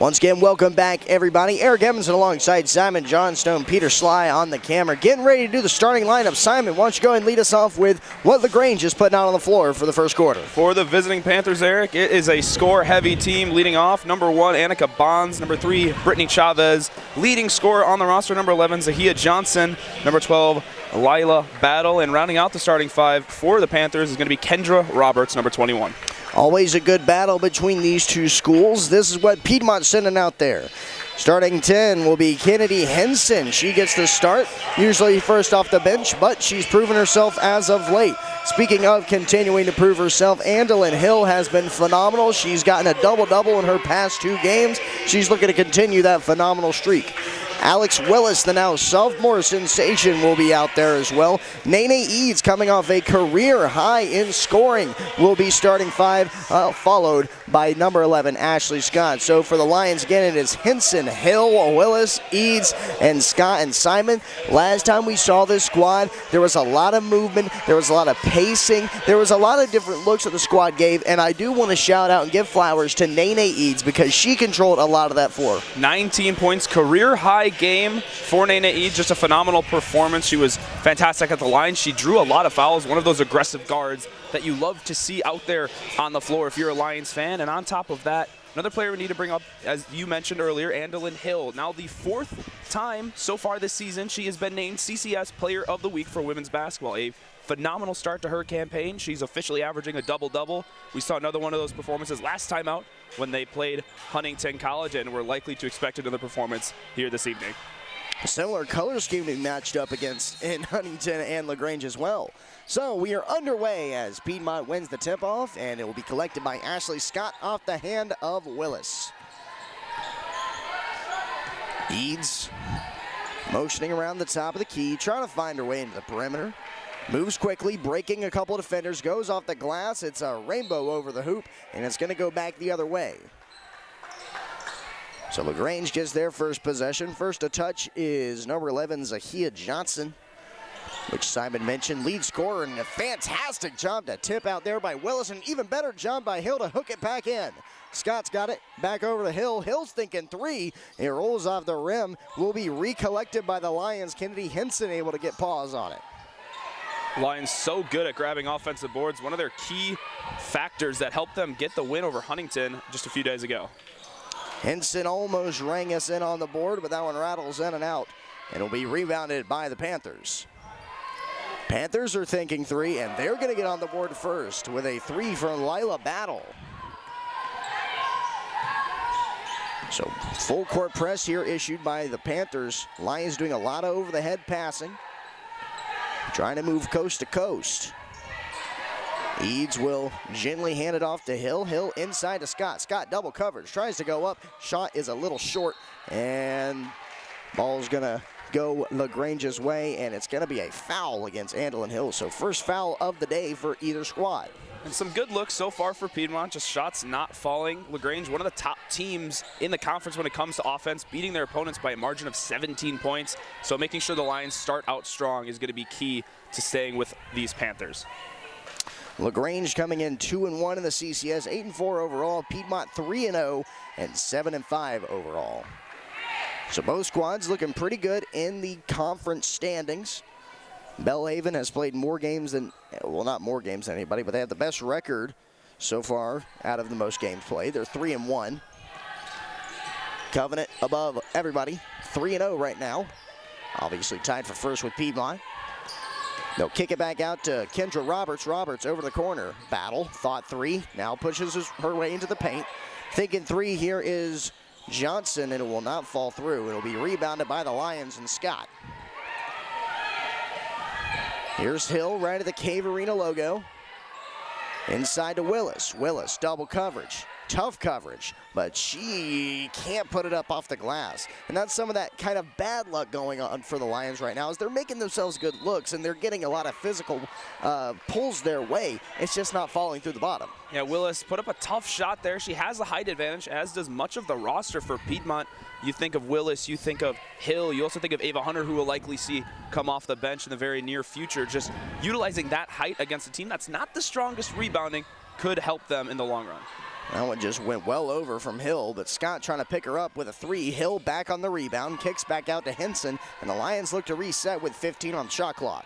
Once again, welcome back, everybody. Eric Evanson alongside Simon Johnstone, Peter Sly on the camera. Getting ready to do the starting lineup. Simon, why don't you go ahead and lead us off with what LaGrange is putting out on the floor for the first quarter? For the visiting Panthers, Eric, it is a score-heavy team leading off. Number 1, Annika Bonds. Number 3, Brittany Chavez. Leading scorer on the roster, number 11, Zahia Johnson. Number 12, Lila Battle. And rounding out the starting 5 for the Panthers is going to be Kendra Roberts, number 21. Always a good battle between these two schools. This is what Piedmont's sending out there. Starting 10 will be Kennedy Henson. She gets the start, usually first off the bench, but she's proven herself as of late. Speaking of continuing to prove herself, Andalyn Hill has been phenomenal. She's gotten a double-double in her past 2 games. She's looking to continue that phenomenal streak. Alex Willis, the now sophomore sensation, will be out there as well. Nene Eads, coming off a career high in scoring, will be starting 5, followed by number 11, Ashley Scott. So for the Lions, again, it is Henson, Hill, Willis, Eads, and Scott and Simon. Last time we saw this squad, there was a lot of movement, there was a lot of pacing, there was a lot of different looks that the squad gave, and I do want to shout out and give flowers to Nene Eads because she controlled a lot of that floor. 19 points, career high game for Nene Eads. Just a phenomenal performance. She was fantastic at the line. She drew a lot of fouls, one of those aggressive guards that you love to see out there on the floor if you're a Lions fan. And on top of that, another player we need to bring up, as you mentioned earlier, Andalyn Hill. Now the 4th time so far this season she has been named CCS Player of the Week for women's basketball. A phenomenal start to her campaign. She's officially averaging a double-double. We saw another one of those performances last time out when they played Huntington College, and we're likely to expect another performance here this evening. A similar color scheme to be matched up against in Huntington and LaGrange as well. So we are underway as Piedmont wins the tip-off, and it will be collected by Ashley Scott off the hand of Willis. Eads motioning around the top of the key, trying to find her way into the perimeter. Moves quickly, breaking a couple of defenders, goes off the glass. It's a rainbow over the hoop, and it's going to go back the other way. So LaGrange gets their first possession. First to touch is number 11, Zahia Johnson, which Simon mentioned. Lead scorer, and a fantastic job to tip out there by Willis, and even better job by Hill to hook it back in. Scott's got it back over to Hill. Hill's thinking 3. It rolls off the rim. Will be recollected by the Lions. Kennedy Henson able to get paws on it. Lions so good at grabbing offensive boards. One of their key factors that helped them get the win over Huntington just a few days ago. Henson almost rang us in on the board, but that one rattles in and out. And it'll be rebounded by the Panthers. Panthers are thinking 3, and they're going to get on the board first with a 3 from Lila Battle. So full court press here issued by the Panthers. Lions doing a lot of over-the-head passing, trying to move coast to coast. Eads will gently hand it off to Hill. Hill inside to Scott. Scott double coverage, tries to go up. Shot is a little short, and ball's gonna go LaGrange's way, and it's gonna be a foul against Andalyn Hill. So first foul of the day for either squad. And some good looks so far for Piedmont, just shots not falling. LaGrange, one of the top teams in the conference when it comes to offense, beating their opponents by a margin of 17 points. So making sure the Lions start out strong is gonna be key to staying with these Panthers. LaGrange coming in 2-1 in the CCS, 8-4 overall. Piedmont 3-0 and 7-5 overall. So both squads looking pretty good in the conference standings. Belhaven has played more games than, well, not more games than anybody, but they have the best record so far out of the most games played. They're 3-1. Covenant above everybody, 3-0 right now. Obviously tied for first with Piedmont. They'll kick it back out to Kendra Roberts. Roberts over the corner. Battle, thought 3, now pushes her way into the paint. Thinking 3 here is Johnson, and it will not fall through. It'll be rebounded by the Lions and Scott. Here's Hill right at the Cave Arena logo. Inside to Willis. Willis, double coverage. Tough coverage, but she can't put it up off the glass. And that's some of that kind of bad luck going on for the Lions right now, is they're making themselves good looks, and they're getting a lot of physical pulls their way. It's just not falling through the bottom. Yeah, Willis put up a tough shot there. She has the height advantage, as does much of the roster for Piedmont. You think of Willis, you think of Hill, you also think of Ava Hunter, who we'll likely see come off the bench in the very near future. Just utilizing that height against a team that's not the strongest rebounding could help them in the long run. That one just went well over from Hill, but Scott trying to pick her up with a 3. Hill back on the rebound, kicks back out to Henson, and the Lions look to reset with 15 on the shot clock.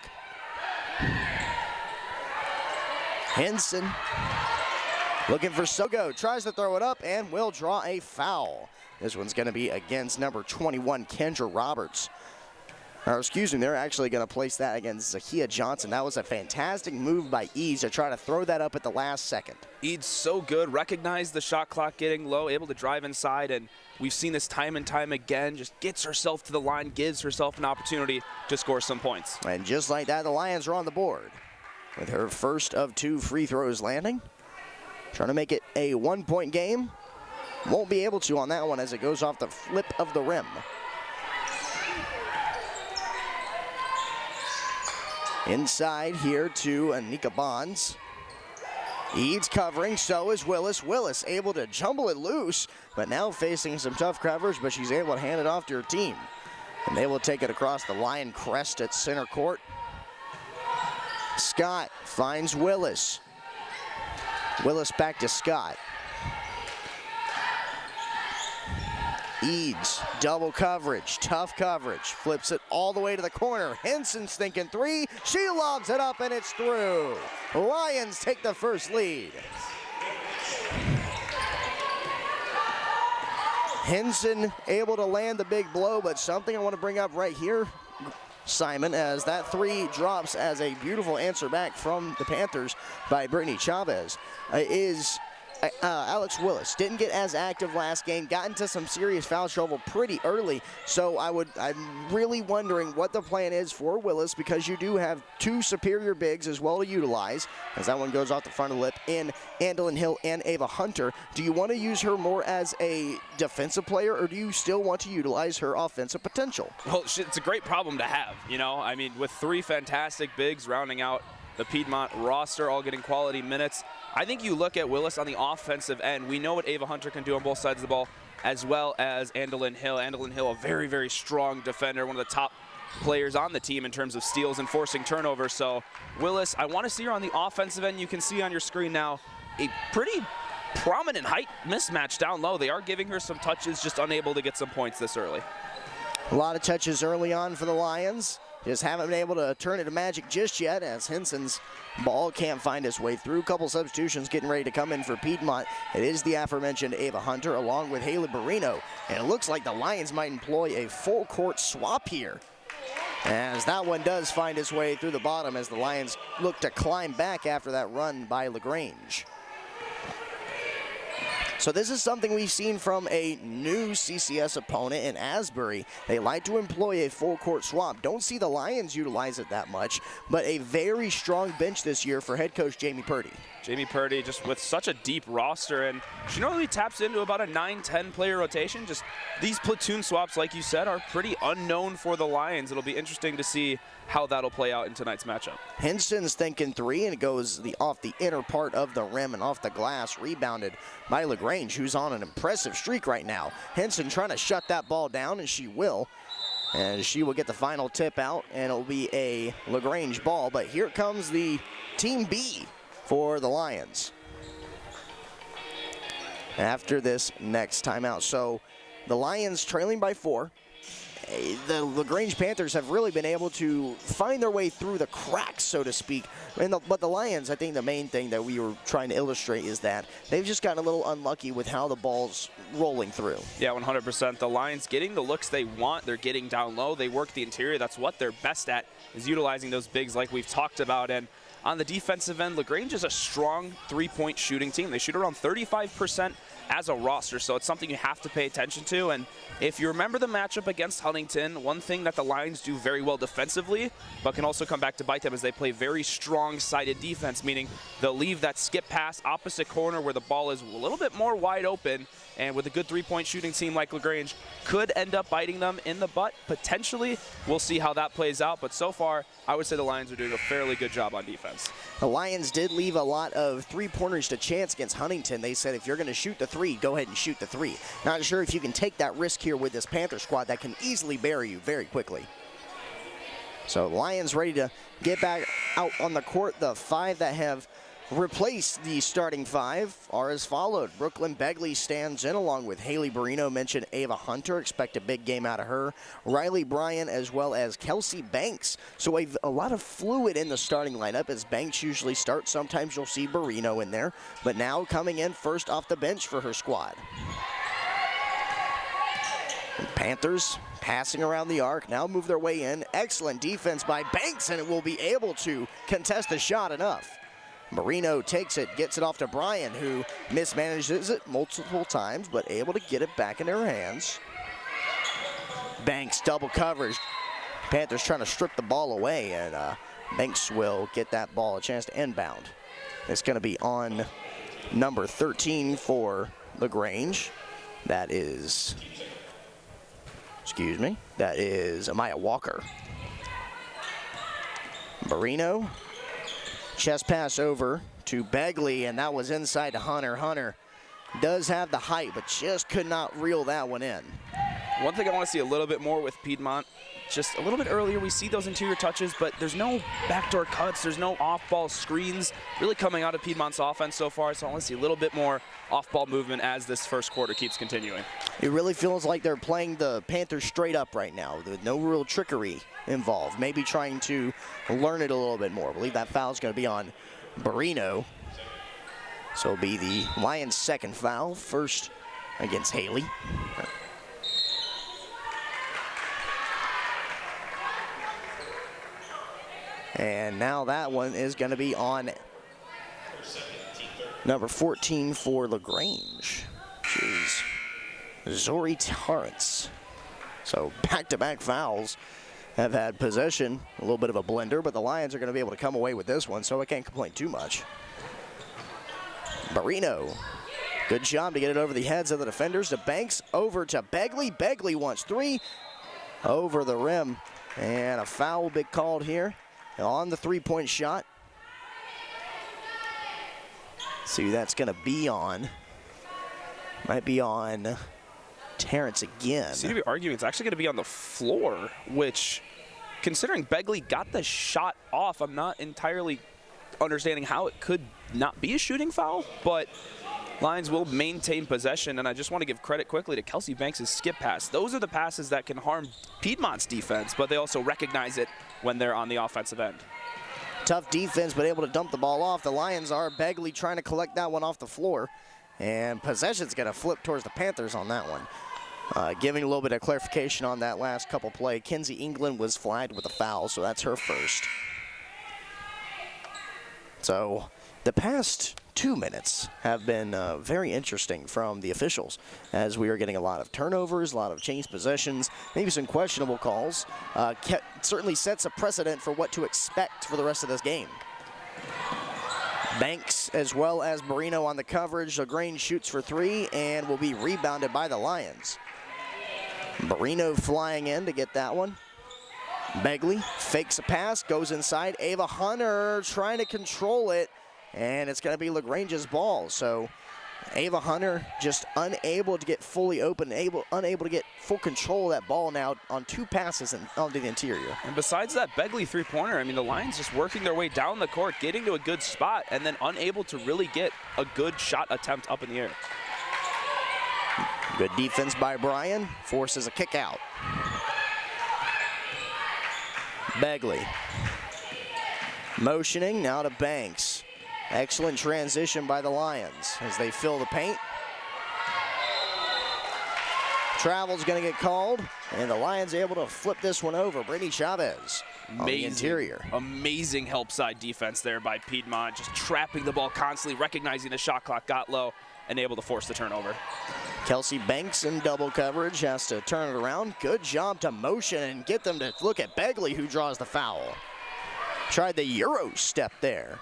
Henson looking for Sogo, tries to throw it up and will draw a foul. This one's going to be against number 21, Kendra Roberts. Or excuse me, they're actually going to place that against Zahia Johnson. That was a fantastic move by Eads to try to throw that up at the last second. Eads so good, recognized the shot clock getting low, able to drive inside, and we've seen this time and time again, just gets herself to the line, gives herself an opportunity to score some points. And just like that, the Lions are on the board with her first of 2 free throws landing. Trying to make it a 1-point game. Won't be able to on that one as it goes off the flip of the rim. Inside here to Anika Bonds. Eads covering, so is Willis. Willis able to jumble it loose, but now facing some tough covers, but she's able to hand it off to her team. And they will take it across the Lion crest at center court. Scott finds Willis. Willis back to Scott. Eads, double coverage, tough coverage, flips it all the way to the corner. Henson's thinking 3, she lobs it up and it's through. Lions take the first lead. Henson able to land the big blow, but something I want to bring up right here, Simon, as that 3 drops as a beautiful answer back from the Panthers by Brittany Chavez, is Alex Willis. Didn't get as active last game, got into some serious foul trouble pretty early, so I'm really wondering what the plan is for Willis, because you do have 2 superior bigs as well to utilize, as that one goes off the front of the lip in Andolyn Hill and Ava Hunter. Do you want to use her more as a defensive player, or do you still want to utilize her offensive potential? Well, it's a great problem to have, you know? I mean, with 3 fantastic bigs rounding out the Piedmont roster, all getting quality minutes. I think you look at Willis on the offensive end. We know what Ava Hunter can do on both sides of the ball, as well as Andolyn Hill. Andolyn Hill, a very, very strong defender, one of the top players on the team in terms of steals and forcing turnovers. So Willis, I want to see her on the offensive end. You can see on your screen now a pretty prominent height mismatch down low. They are giving her some touches, just unable to get some points this early. A lot of touches early on for the Lions. Just haven't been able to turn it to magic just yet, as Henson's ball can't find its way through. Couple substitutions getting ready to come in for Piedmont. It is the aforementioned Ava Hunter along with Haley Barino. And it looks like the Lions might employ a full court swap here, as that one does find its way through the bottom as the Lions look to climb back after that run by LaGrange. So this is something we've seen from a new CCS opponent in Asbury. They like to employ a full court swap. Don't see the Lions utilize it that much, but a very strong bench this year for head coach Jamie Purdy. Jamie Purdy just with such a deep roster, and she normally taps into about a 9-10 player rotation. Just these platoon swaps, like you said, are pretty unknown for the Lions. It'll be interesting to see how that'll play out in tonight's matchup. Henson's thinking 3, and it goes off the inner part of the rim and off the glass, rebounded by LaGrange, who's on an impressive streak right now. Henson trying to shut that ball down, and she will. And she will get the final tip out, and it'll be a LaGrange ball. But here comes the Team B for the Lions after this next timeout. So the Lions trailing by 4. The LaGrange Panthers have really been able to find their way through the cracks, so to speak. But the Lions, I think the main thing that we were trying to illustrate is that they've just gotten a little unlucky with how the ball's rolling through. Yeah, 100%. The Lions getting the looks they want. They're getting down low. They work the interior. That's what they're best at, is utilizing those bigs like we've talked about. And on the defensive end, LaGrange is a strong 3-point shooting team. They shoot around 35% as a roster, so it's something you have to pay attention to. And if you remember the matchup against Huntington, one thing that the Lions do very well defensively, but can also come back to bite them, is they play very strong-sided defense, meaning they'll leave that skip pass opposite corner where the ball is a little bit more wide open, and with a good 3-point shooting team like LaGrange, could end up biting them in the butt, potentially. We'll see how that plays out, but so far, I would say the Lions are doing a fairly good job on defense. The Lions did leave a lot of 3-pointers to chance against Huntington. They said if you're going to shoot the 3, go ahead and shoot the 3. Not sure if you can take that risk here with this Panther squad that can easily bury you very quickly. So Lions ready to get back out on the court. The 5 that have replace the starting five are as followed. Brooklyn Begley stands in along with Haley Barino. Mentioned Ava Hunter. Expect a big game out of her. Riley Bryan as well as Kelsey Banks. So a lot of fluid in the starting lineup as Banks usually starts. Sometimes you'll see Barino in there. But now coming in first off the bench for her squad. Panthers passing around the arc, now move their way in. Excellent defense by Banks, and it will be able to contest the shot enough. Marino takes it, gets it off to Bryan, who mismanages it multiple times, but able to get it back in her hands. Banks double coverage. Panthers trying to strip the ball away, and Banks will get that ball a chance to inbound. It's going to be on number 13 for LaGrange. That is Amaya Walker. Barino, chest pass over to Begley, and that was inside to Hunter. Hunter does have the height, but just could not reel that one in. One thing I want to see a little bit more with Piedmont, just a little bit earlier, we see those interior touches, but there's no backdoor cuts, there's no off-ball screens really coming out of Piedmont's offense so far, so I want to see a little bit more off-ball movement as this first quarter keeps continuing. It really feels like they're playing the Panthers straight up right now, with no real trickery involved, maybe trying to learn it a little bit more. I believe that foul is going to be on Barino, so it'll be the Lions' second foul, first against Haley. And now that one is going to be on number 14 for LaGrange, which is Zori Torrance. So back-to-back fouls have had possession, a little bit of a blender, but the Lions are going to be able to come away with this one, so I can't complain too much. Barino, good job to get it over the heads of the defenders. To Banks, over to Begley. Begley wants three over the rim, and a foul will be called here on the three-point shot. See who that's going to be on. Might be on Terrence again. Seem to be arguing it's actually going to be on the floor, which, considering Begley got the shot off, I'm not entirely understanding how it could not be a shooting foul, but Lions will maintain possession, and I just want to give credit quickly to Kelsey Banks' skip pass. Those are the passes that can harm Piedmont's defense, but they also recognize it when they're on the offensive end. Tough defense, but able to dump the ball off. The Lions are. Begley trying to collect that one off the floor, and possession's going to flip towards the Panthers on that one. Giving a little bit of clarification on that last couple play, Kenzie England was flagged with a foul, so that's her first. So the past 2 minutes have been very interesting from the officials, as we are getting a lot of turnovers, a lot of changed possessions, maybe some questionable calls. Certainly sets a precedent for what to expect for the rest of this game. Banks as well as Barino on the coverage. LaGrange shoots for three and will be rebounded by the Lions. Barino flying in to get that one. Begley fakes a pass, goes inside. Ava Hunter trying to control it, and it's going to be LaGrange's ball. So Ava Hunter just unable to get fully open, unable to get full control of that ball now on two passes onto the interior. And besides that Begley three-pointer, I mean, the Lions just working their way down the court, getting to a good spot, and then unable to really get a good shot attempt up in the air. Good defense by Bryan, forces a kick out. Begley motioning now to Banks. Excellent transition by the Lions as they fill the paint. Travel's going to get called, and the Lions able to flip this one over. Brittany Chavez on the interior. Amazing help side defense there by Piedmont, just trapping the ball constantly, recognizing the shot clock got low, and able to force the turnover. Kelsey Banks in double coverage, has to turn it around. Good job to motion and get them to look at Begley, who draws the foul. Tried the Euro step there.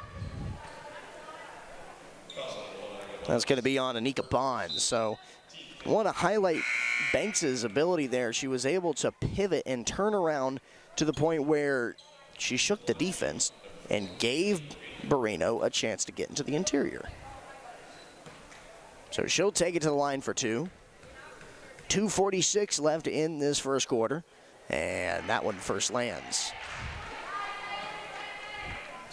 That's going to be on Anika Bonds. So I want to highlight Banks' ability there. She was able to pivot and turn around to the point where she shook the defense and gave Barino a chance to get into the interior. So she'll take it to the line for two. 2:46 left in this first quarter, and that one first lands.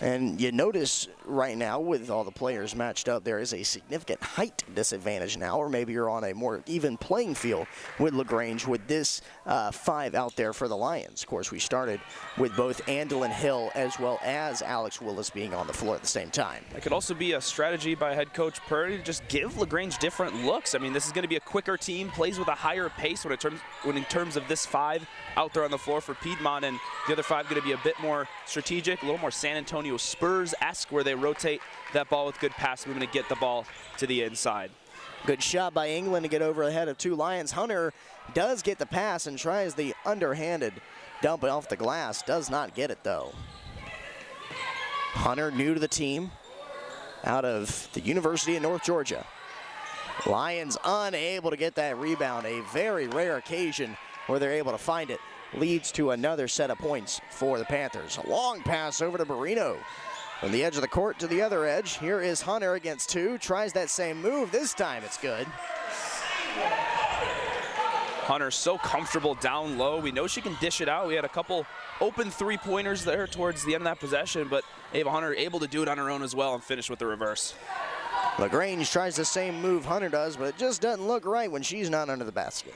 And you notice right now with all the players matched up, there is a significant height disadvantage now, or maybe you're on a more even playing field with LaGrange with this 5 out there for the Lions. Of course, we started with both Andelin Hill as well as Alex Willis being on the floor at the same time. It could also be a strategy by head coach Purdy to just give LaGrange different looks. I mean, this is going to be a quicker team, plays with a higher pace when in terms of this 5 out there on the floor for Piedmont, and the other 5 going to be a bit more strategic, a little more San Antonio Spurs-esque, where they rotate that ball with good pass movement to get the ball to the inside. Good shot by England to get over ahead of 2 Lions. Hunter does get the pass and tries the underhanded dump off the glass. Does not get it, though. Hunter, new to the team, out of the University of North Georgia. Lions unable to get that rebound. A very rare occasion where they're able to find it. Leads to another set of points for the Panthers. A long pass over to Marino. From the edge of the court to the other edge. Here is Hunter against 2. Tries that same move. This time it's good. Hunter's so comfortable down low. We know she can dish it out. We had a couple open 3-pointers there towards the end of that possession, but Ava Hunter able to do it on her own as well and finish with the reverse. LaGrange tries the same move Hunter does, but it just doesn't look right when she's not under the basket.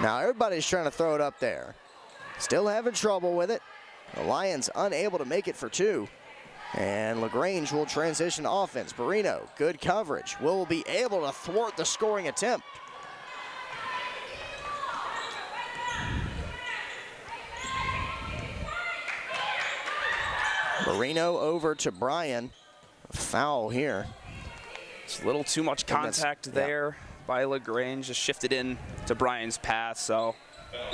Now everybody's trying to throw it up there. Still having trouble with it. The Lions unable to make it for 2. And LaGrange will transition to offense. Marino, good coverage. Will be able to thwart the scoring attempt. Marino over to Bryan. Foul here. It's a little too much contact there by LaGrange. Just shifted in to Bryan's path, so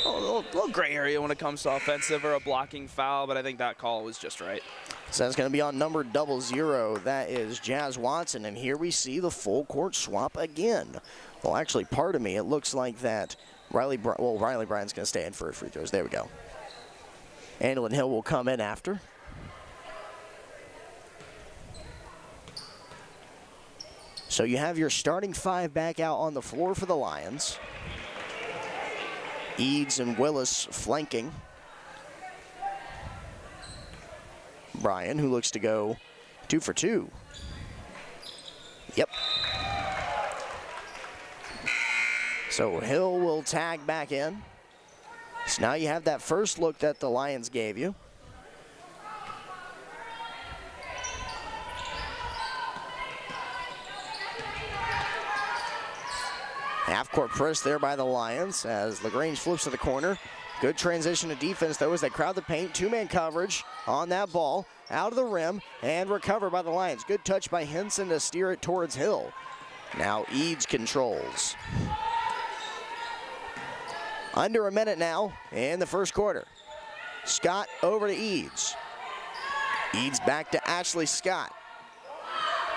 a little gray area when it comes to offensive or a blocking foul, but I think that call was just right. So that's going to be on number 00. That is Jazz Watson, and here we see the full court swap again. Well, actually, pardon me, it looks like that Riley Bryan's going to stay in for free throws. There we go. Andelin Hill will come in after. So you have your starting 5 back out on the floor for the Lions. Eads and Willis flanking. Bryan, who looks to go 2 for 2. Yep. So Hill will tag back in. So now you have that first look that the Lions gave you. Half-court press there by the Lions as LaGrange flips to the corner. Good transition to defense, though, as they crowd the paint. 2-man coverage on that ball. Out of the rim and recovered by the Lions. Good touch by Henson to steer it towards Hill. Now Eads controls. Under a minute now in the first quarter. Scott over to Eads. Eads back to Ashley Scott.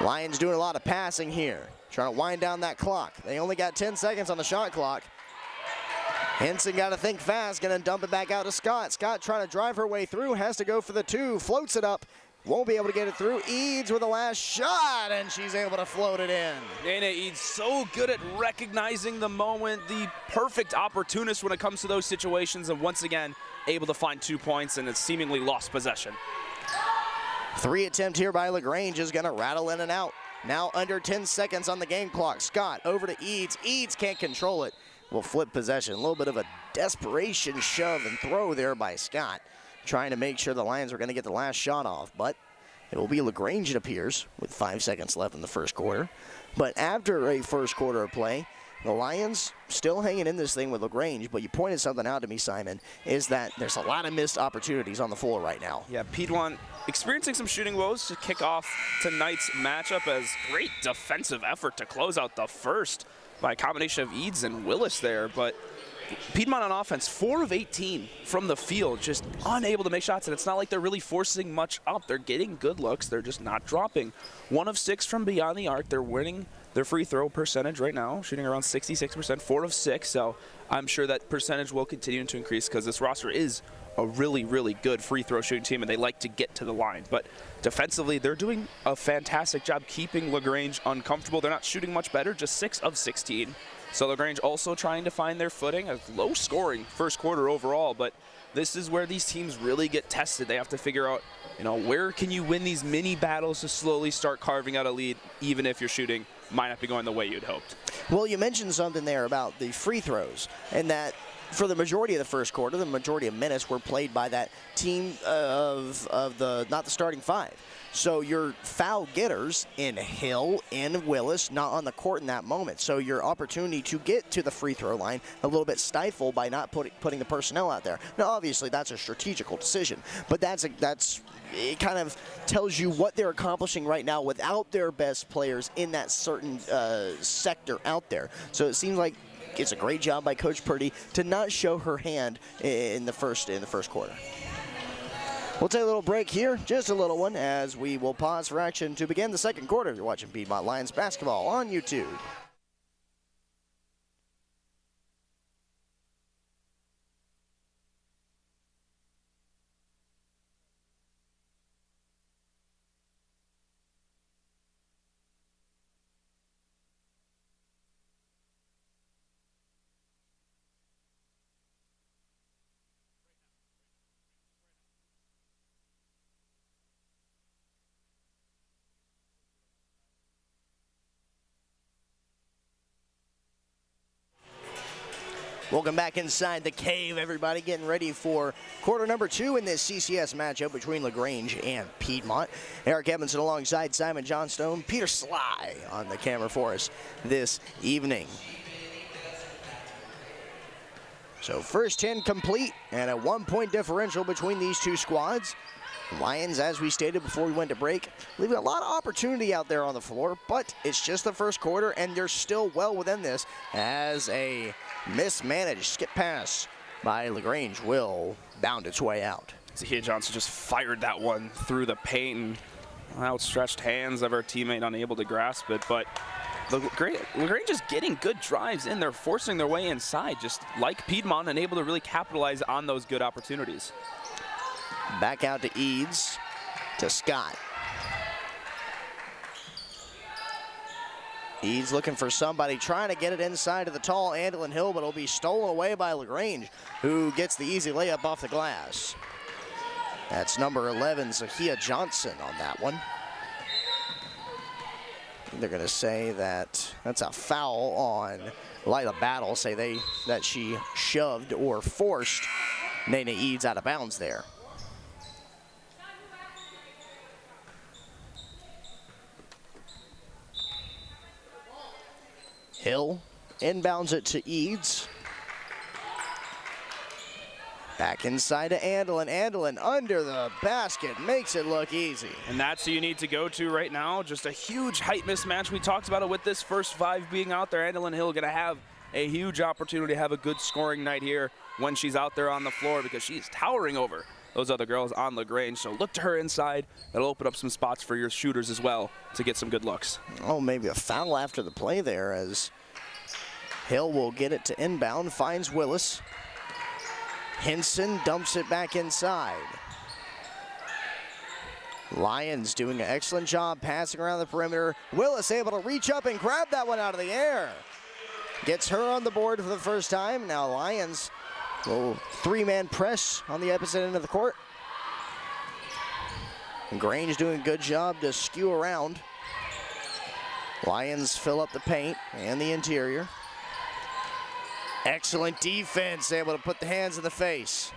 Lions doing a lot of passing here. Trying to wind down that clock. They only got 10 seconds on the shot clock. Henson got to think fast, going to dump it back out to Scott. Scott trying to drive her way through, has to go for the 2, floats it up, won't be able to get it through. Eads with the last shot, and she's able to float it in. Nana Eads so good at recognizing the moment, the perfect opportunist when it comes to those situations, and once again, able to find 2 points in a seemingly lost possession. 3 attempt here by LaGrange is going to rattle in and out. Now under 10 seconds on the game clock. Scott over to Eads. Eads can't control it. Will flip possession. A little bit of a desperation shove and throw there by Scott, trying to make sure the Lions are going to get the last shot off. But it will be LaGrange, it appears, with 5 seconds left in the first quarter. But after a first quarter of play, the Lions still hanging in this thing with LaGrange, but you pointed something out to me, Simon, is that there's a lot of missed opportunities on the floor right now. Yeah, Piedmont experiencing some shooting woes to kick off tonight's matchup, as great defensive effort to close out the first by a combination of Eads and Willis there, but Piedmont on offense, 4 of 18 from the field, just unable to make shots, and it's not like they're really forcing much up. They're getting good looks, they're just not dropping. 1 of 6 from beyond the arc. They're winning their free throw percentage right now, shooting around 66%, 4 of 6, so I'm sure that percentage will continue to increase because this roster is a really, really good free throw shooting team, and they like to get to the line. But defensively, they're doing a fantastic job keeping LaGrange uncomfortable. They're not shooting much better, just 6 of 16. So LaGrange also trying to find their footing. A low-scoring first quarter overall, but this is where these teams really get tested. They have to figure out, where can you win these mini battles to slowly start carving out a lead, even if your shooting might not be going the way you'd hoped. Well, you mentioned something there about the free throws, and that for the majority of the first quarter, the majority of minutes were played by that team of the not the starting five. So your foul getters in Hill and Willis not on the court in that moment. So your opportunity to get to the free throw line a little bit stifled by not putting the personnel out there. Now, obviously, that's a strategical decision, but it kind of tells you what they're accomplishing right now without their best players in that certain sector out there. So it seems like it's a great job by Coach Purdy to not show her hand in the first quarter. We'll take a little break here, just a little one, as we will pause for action to begin the second quarter. You're watching Piedmont Lions basketball on YouTube. Welcome back inside the cave, everybody. Getting ready for quarter number 2 in this CCS matchup between LaGrange and Piedmont. Eric Evanson alongside Simon Johnstone. Peter Sly on the camera for us this evening. So first 10 complete and a 1-point differential between these two squads. Lions, as we stated before we went to break, leaving a lot of opportunity out there on the floor, but it's just the first quarter, and they're still well within this as a mismanaged skip pass by LaGrange will bound its way out. Zahia Johnson just fired that one through the paint, and outstretched hands of her teammate unable to grasp it, but LaGrange is getting good drives in. They're forcing their way inside, just like Piedmont, and able to really capitalize on those good opportunities. Back out to Eads, to Scott. Eads looking for somebody, trying to get it inside of the tall Andelin Hill, but it'll be stolen away by LaGrange, who gets the easy layup off the glass. That's number 11, Zahia Johnson on that one. They're going to say that that's a foul on Lila Battle, say that she shoved or forced Nana Eads out of bounds there. Hill inbounds it to Eads. Back inside to Andelin. Andelin under the basket, makes it look easy. And that's who you need to go to right now. Just a huge height mismatch. We talked about it with this first 5 being out there. Andelin Hill going to have a huge opportunity to have a good scoring night here when she's out there on the floor, because she's towering over those other girls on LaGrange. So look to her inside. That'll open up some spots for your shooters as well to get some good looks. Oh, maybe a foul after the play there, as Hill will get it to inbound, finds Willis. Henson dumps it back inside. Lions doing an excellent job passing around the perimeter. Willis able to reach up and grab that one out of the air. Gets her on the board for the first time. Now Lions, little 3-man press on the opposite end of the court. And Grange doing a good job to skew around. Lions fill up the paint and the interior. Excellent defense, able to put the hands in the face.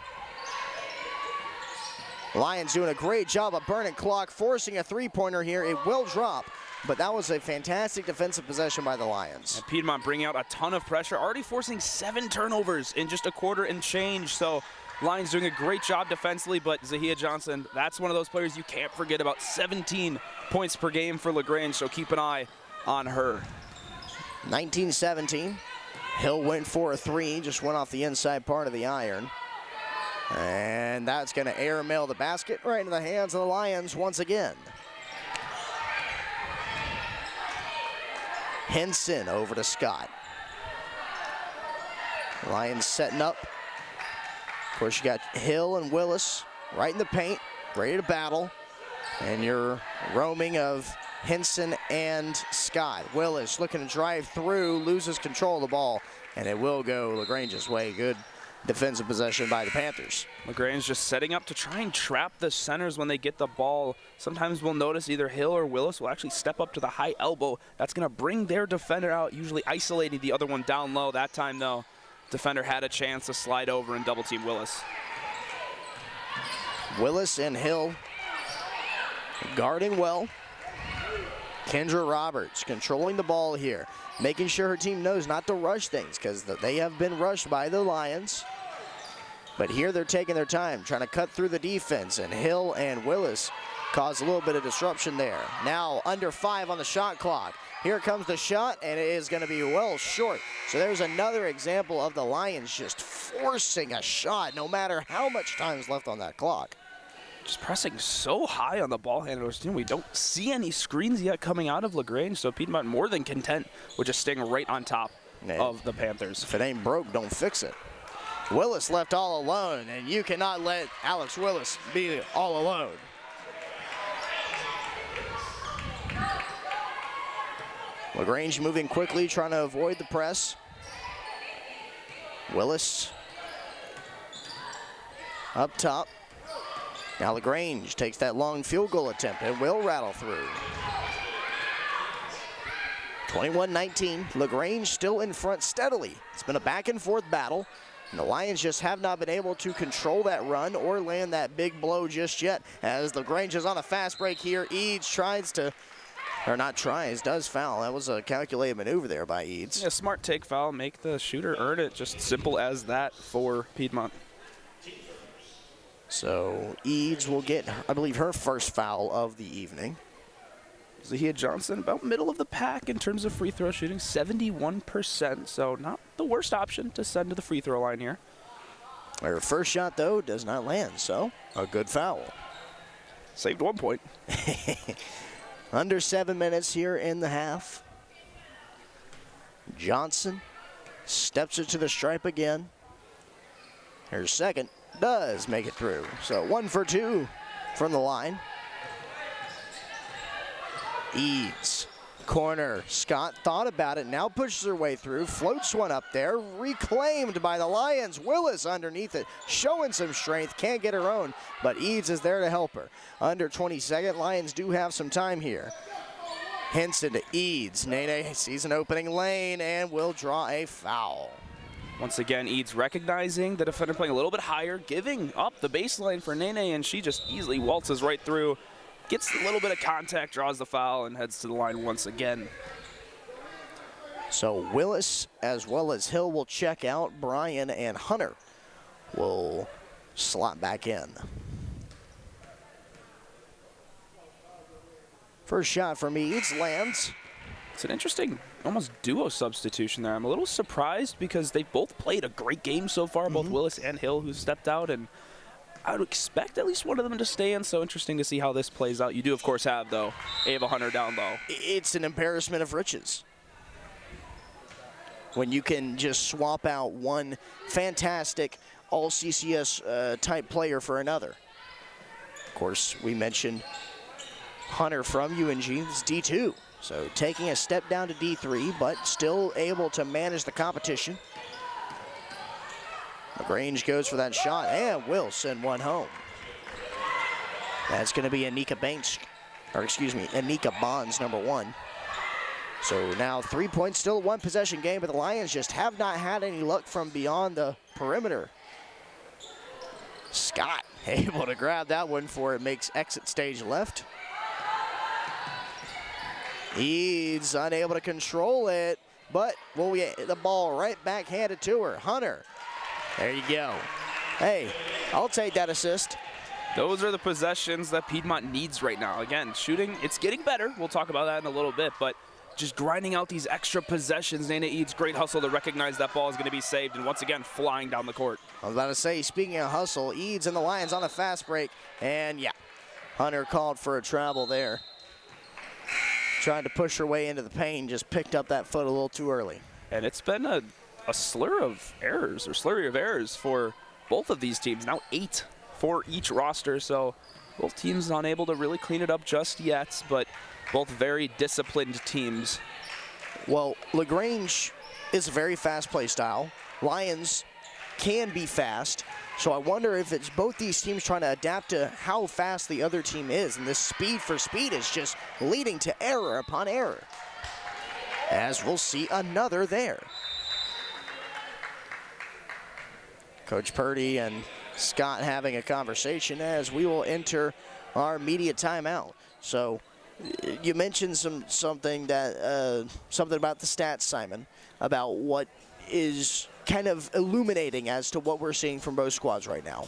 Lions doing a great job of burning clock, forcing a 3-pointer here. It will drop, but that was a fantastic defensive possession by the Lions. And Piedmont bringing out a ton of pressure, already forcing 7 turnovers in just a quarter and change. So Lions doing a great job defensively, but Zahia Johnson, that's one of those players you can't forget about. 17 points per game for LaGrange, so keep an eye on her. 19-17. Hill went for a 3, just went off the inside part of the iron. And that's going to airmail the basket right into the hands of the Lions once again. Henson over to Scott. Lions setting up. Of course, you got Hill and Willis right in the paint, ready to battle. And your roaming of Henson and Scott. Willis looking to drive through, loses control of the ball, and it will go LaGrange's way. Good defensive possession by the Panthers. LaGrange just setting up to try and trap the centers when they get the ball. Sometimes we'll notice either Hill or Willis will actually step up to the high elbow. That's going to bring their defender out, usually isolating the other one down low. That time, though, defender had a chance to slide over and double team Willis. Willis and Hill guarding well. Kendra Roberts controlling the ball here, making sure her team knows not to rush things because they have been rushed by the Lions. But here they're taking their time, trying to cut through the defense, and Hill and Willis cause a little bit of disruption there. Now under 5 on the shot clock. Here comes the shot, and it is going to be well short. So there's another example of the Lions just forcing a shot no matter how much time is left on that clock. Just pressing so high on the ball handlers. We don't see any screens yet coming out of LaGrange, so Piedmont more than content with just staying right on top of the Panthers. If it ain't broke, don't fix it. Willis left all alone, and you cannot let Alex Willis be all alone. LaGrange moving quickly, trying to avoid the press. Willis up top. Now LaGrange takes that long field goal attempt and will rattle through. 21-19, LaGrange still in front steadily. It's been a back and forth battle, and the Lions just have not been able to control that run or land that big blow just yet. As LaGrange is on a fast break here, Eads tries to, or not tries, does foul. That was a calculated maneuver there by Eads. Yeah, smart take foul, make the shooter earn it. Just simple as that for Piedmont. So Eads will get, I believe, her first foul of the evening. Zahia Johnson, about middle of the pack in terms of free throw shooting, 71%, so not the worst option to send to the free throw line here. Her first shot, though, does not land, so a good foul. Saved 1 point. Under 7 minutes here in the half. Johnson steps it to the stripe again. Her second does make it through. So 1 for 2 from the line. Eads, corner. Scott thought about it, now pushes her way through, floats one up there, reclaimed by the Lions. Willis underneath it, showing some strength, can't get her own, but Eads is there to help her. Under 22nd, Lions do have some time here. Henson to Eads. Nene sees an opening lane and will draw a foul. Once again, Eads recognizing the defender playing a little bit higher, giving up the baseline for Nene, and she just easily waltzes right through, gets a little bit of contact, draws the foul, and heads to the line once again. So Willis as well as Hill will check out. Bryan and Hunter will slot back in. First shot from Eads lands. It's an interesting, almost duo substitution there. I'm a little surprised because they've both played a great game so far, both Willis and Hill, who stepped out, and I would expect at least one of them to stay in, so interesting to see how this plays out. You do, of course, have, though, Ava Hunter down low. It's an embarrassment of riches when you can just swap out one fantastic all-CCS type player for another. Of course, we mentioned Hunter from UNG is D2. So taking a step down to D3, but still able to manage the competition. LaGrange goes for that shot and will send one home. That's going to be Anika Bonds, number 1. So now 3 points, still a 1 possession game, but the Lions just have not had any luck from beyond the perimeter. Scott able to grab that one before it makes exit stage left. Eads unable to control it, but will get the ball right back handed to her. Hunter, there you go. Hey, I'll take that assist. Those are the possessions that Piedmont needs right now. Again, shooting, it's getting better. We'll talk about that in a little bit, but just grinding out these extra possessions. Nene Eads, great hustle to recognize that ball is going to be saved, and once again, flying down the court. I was about to say, speaking of hustle, Eads and the Lions on a fast break, and yeah, Hunter called for a travel there. Trying to push her way into the paint, just picked up that foot a little too early. And it's been a slurry of errors for both of these teams. Now 8 for each roster, so both teams unable to really clean it up just yet, but both very disciplined teams. Well, LaGrange is a very fast play style. Lions can be fast. So I wonder if it's both these teams trying to adapt to how fast the other team is. And this speed for speed is just leading to error upon error. As we'll see another there. Coach Purdy and Scott having a conversation as we will enter our media timeout. So you mentioned something about the stats, Simon, about what is kind of illuminating as to what we're seeing from both squads right now.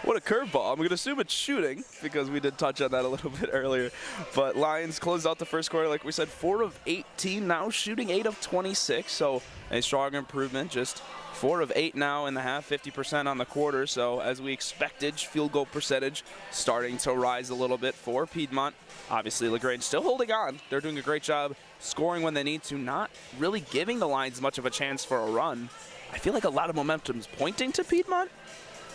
What a curveball. I'm going to assume it's shooting because we did touch on that a little bit earlier. But Lions closed out the first quarter, like we said, 4 of 18, now shooting 8 of 26. So a strong improvement, just 4 of 8 now in the half, 50% on the quarter. So as we expected, field goal percentage starting to rise a little bit for Piedmont. Obviously, LaGrange still holding on. They're doing a great job scoring when they need to, not really giving the Lions much of a chance for a run. I feel like a lot of momentum's pointing to Piedmont.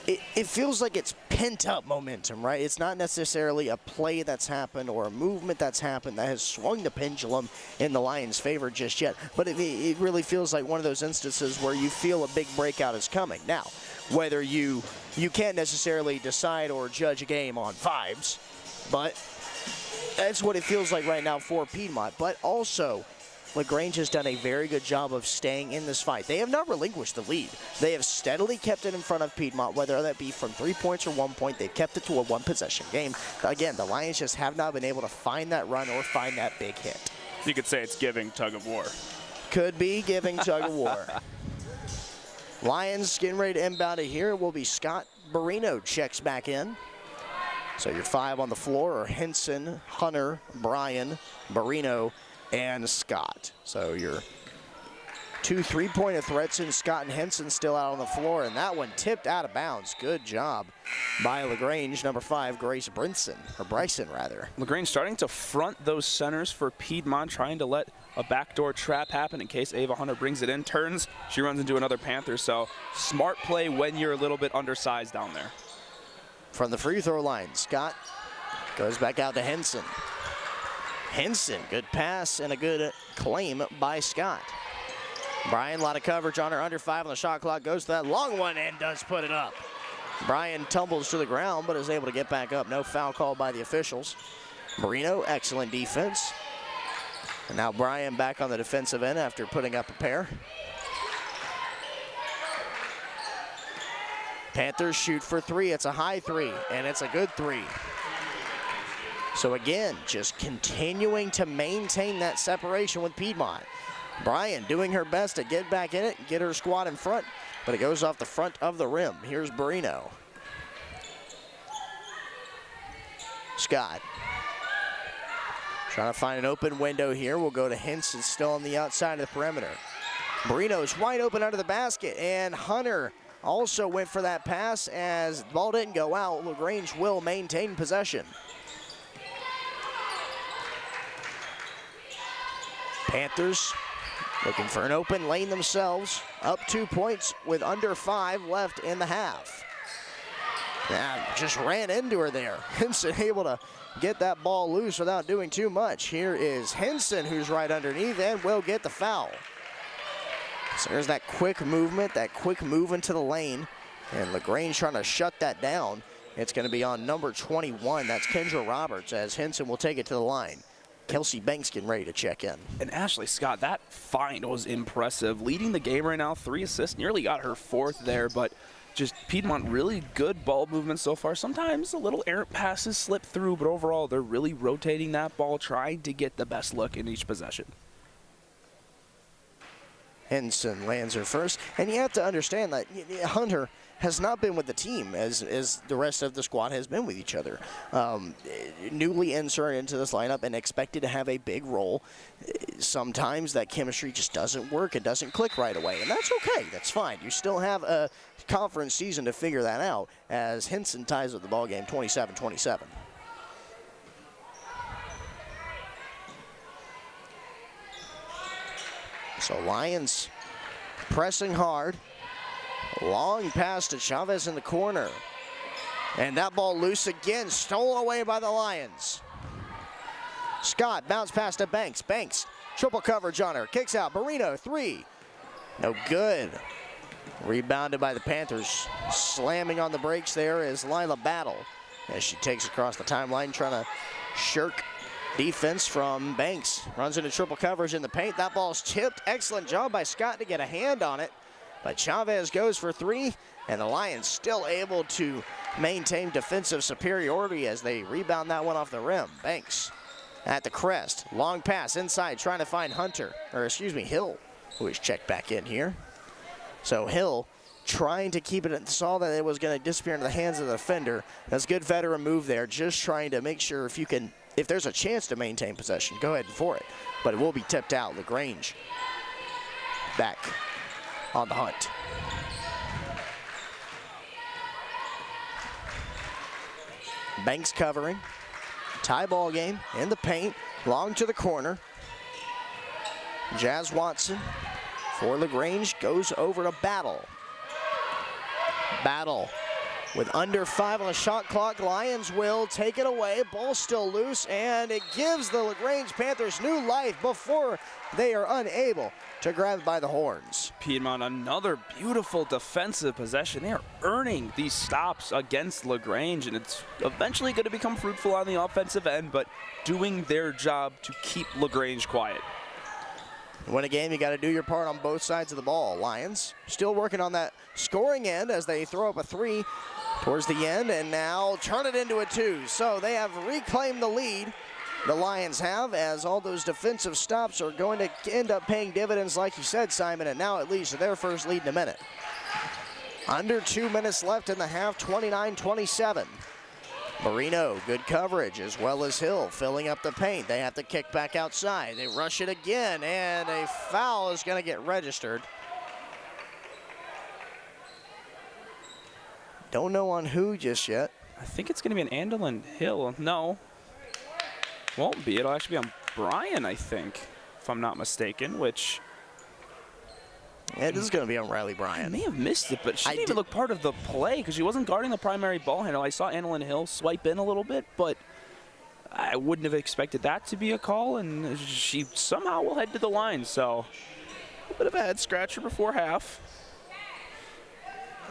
It feels like it's pent-up momentum, right? It's not necessarily a play that's happened or a movement that's happened that has swung the pendulum in the Lions' favor just yet. But it really feels like one of those instances where you feel a big breakout is coming. Now, whether you can't necessarily decide or judge a game on vibes, but that's what it feels like right now for Piedmont. But also, LaGrange has done a very good job of staying in this fight. They have not relinquished the lead. They have steadily kept it in front of Piedmont, whether that be from 3 points or 1 point. They've kept it to a one-possession game. Again, the Lions just have not been able to find that run or find that big hit. You could say it's giving tug of war. Could be giving tug of war. Lions getting ready to inbound it here. It will be Scott Barino checks back in. So your 5 on the floor are Henson, Hunter, Bryan, Barino, and Scott. So your 2 3-pointer threats in Scott and Henson still out on the floor, and that one tipped out of bounds. Good job by LaGrange, number 5, Grace Bryson. LaGrange starting to front those centers for Piedmont, trying to let a backdoor trap happen in case Ava Hunter brings it in, turns, she runs into another Panther. So smart play when you're a little bit undersized down there. From the free throw line, Scott goes back out to Henson. Henson, good pass and a good claim by Scott. Bryan, a lot of coverage on her, under 5 on the shot clock, goes to that long one and does put it up. Bryan tumbles to the ground but is able to get back up. No foul called by the officials. Marino, excellent defense. And now Bryan back on the defensive end after putting up a pair. Panthers shoot for 3. It's a high 3, and it's a good 3. So again, just continuing to maintain that separation with Piedmont. Bryan doing her best to get back in it and get her squad in front, but it goes off the front of the rim. Here's Barino. Scott. Trying to find an open window here. We'll go to Henson, still on the outside of the perimeter. Barino's wide open under the basket, and Hunter also went for that pass as the ball didn't go out. LaGrange will maintain possession. Panthers looking for an open lane themselves. Up 2 points with under 5 left in the half. Just ran into her there. Henson able to get that ball loose without doing too much. Here is Henson, who's right underneath and will get the foul. So there's that quick movement, that quick move into the lane. And LaGrange trying to shut that down. It's going to be on number 21. That's Kendra Roberts, as Henson will take it to the line. Kelsey Banks getting ready to check in. And Ashley Scott, that find was impressive. Leading the game right now, 3 assists, nearly got her 4th there, but just Piedmont really good ball movement so far. Sometimes a little errant passes slip through, but overall they're really rotating that ball, trying to get the best look in each possession. Henson lands her first, and you have to understand that Hunter has not been with the team as the rest of the squad has been with each other. Newly inserted into this lineup and expected to have a big role. Sometimes that chemistry just doesn't work. It doesn't click right away, and that's okay. That's fine. You still have a conference season to figure that out, as Henson ties up the ball game 27-27. So Lions pressing hard. Long pass to Chavez in the corner. And that ball loose again, stolen away by the Lions. Scott bounce pass to Banks. Banks, triple coverage on her. Kicks out. Barino, 3. No good. Rebounded by the Panthers. Slamming on the brakes there is Lila Battle as she takes across the timeline, trying to shirk defense from Banks. Runs into triple coverage in the paint. That ball's tipped. Excellent job by Scott to get a hand on it. But Chavez goes for three, and the Lions still able to maintain defensive superiority as they rebound that one off the rim. Banks at the crest. Long pass inside, trying to find Hill, who is checked back in here. So Hill trying to keep it, saw that it was going to disappear into the hands of the defender. That's a good veteran move there, just trying to make sure if there's a chance to maintain possession, go ahead for it. But it will be tipped out. LaGrange back on the hunt. Banks covering. Tie ball game in the paint. Long to the corner. Jazz Watson for LaGrange goes over to Battle. Battle with under 5 on the shot clock. Lions will take it away. Ball still loose, and it gives the LaGrange Panthers new life before they are unable to grab it by the horns. Piedmont, another beautiful defensive possession. They are earning these stops against LaGrange, and it's eventually going to become fruitful on the offensive end, but doing their job to keep LaGrange quiet. To win a game, you got to do your part on both sides of the ball. Lions still working on that scoring end as they throw up a three towards the end and now turn it into a two. So they have reclaimed the lead. The Lions have, as all those defensive stops are going to end up paying dividends, like you said, Simon, and now it leads to their first lead in a minute. Under 2 minutes left in the half, 29-27. Marino, good coverage, as well as Hill filling up the paint. They have to kick back outside. They rush it again, and a foul is going to get registered. Don't know on who just yet. I think it's going to be an Andolin Hill. No, won't be. It'll actually be on Brian, I think, if I'm not mistaken, which... Yeah, this is going to be on Riley Bryan. I may have missed it, but she didn't even look part of the play because she wasn't guarding the primary ball handle. I saw Annalyn Hill swipe in a little bit, but I wouldn't have expected that to be a call, and she somehow will head to the line. So a bit of a head scratcher before half.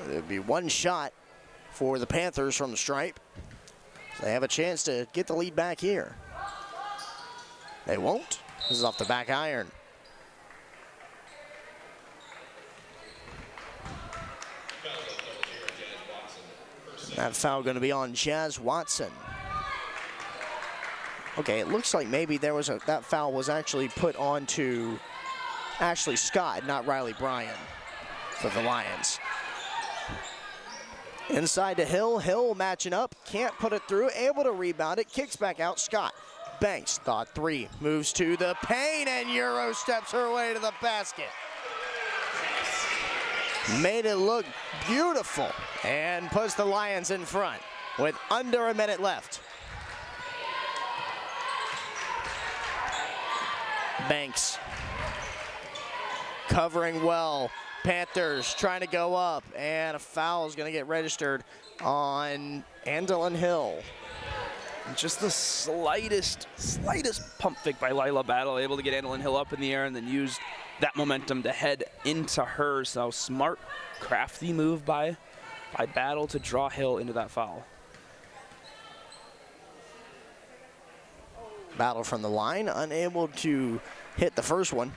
There'll be one shot for the Panthers from the stripe. So they have a chance to get the lead back here. They won't. This is off the back iron. That foul going to be on Jazz Watson. Okay, it looks like maybe that foul was actually put onto Ashley Scott, not Riley Bryan for the Lions. Inside to Hill. Hill matching up. Can't put it through. Able to rebound it. Kicks back out. Scott. Banks. Thought three. Moves to the paint and Euro steps her way to the basket. Made it look beautiful and puts the Lions in front with under a minute left. Banks covering well. Panthers trying to go up, and a foul is going to get registered on Andolin Hill. Just the slightest pump fake by Lila Battle, able to get Andolin Hill up in the air and then used that momentum to head into her. So smart, crafty move by Battle to draw Hill into that foul. Battle from the line, unable to hit the first one.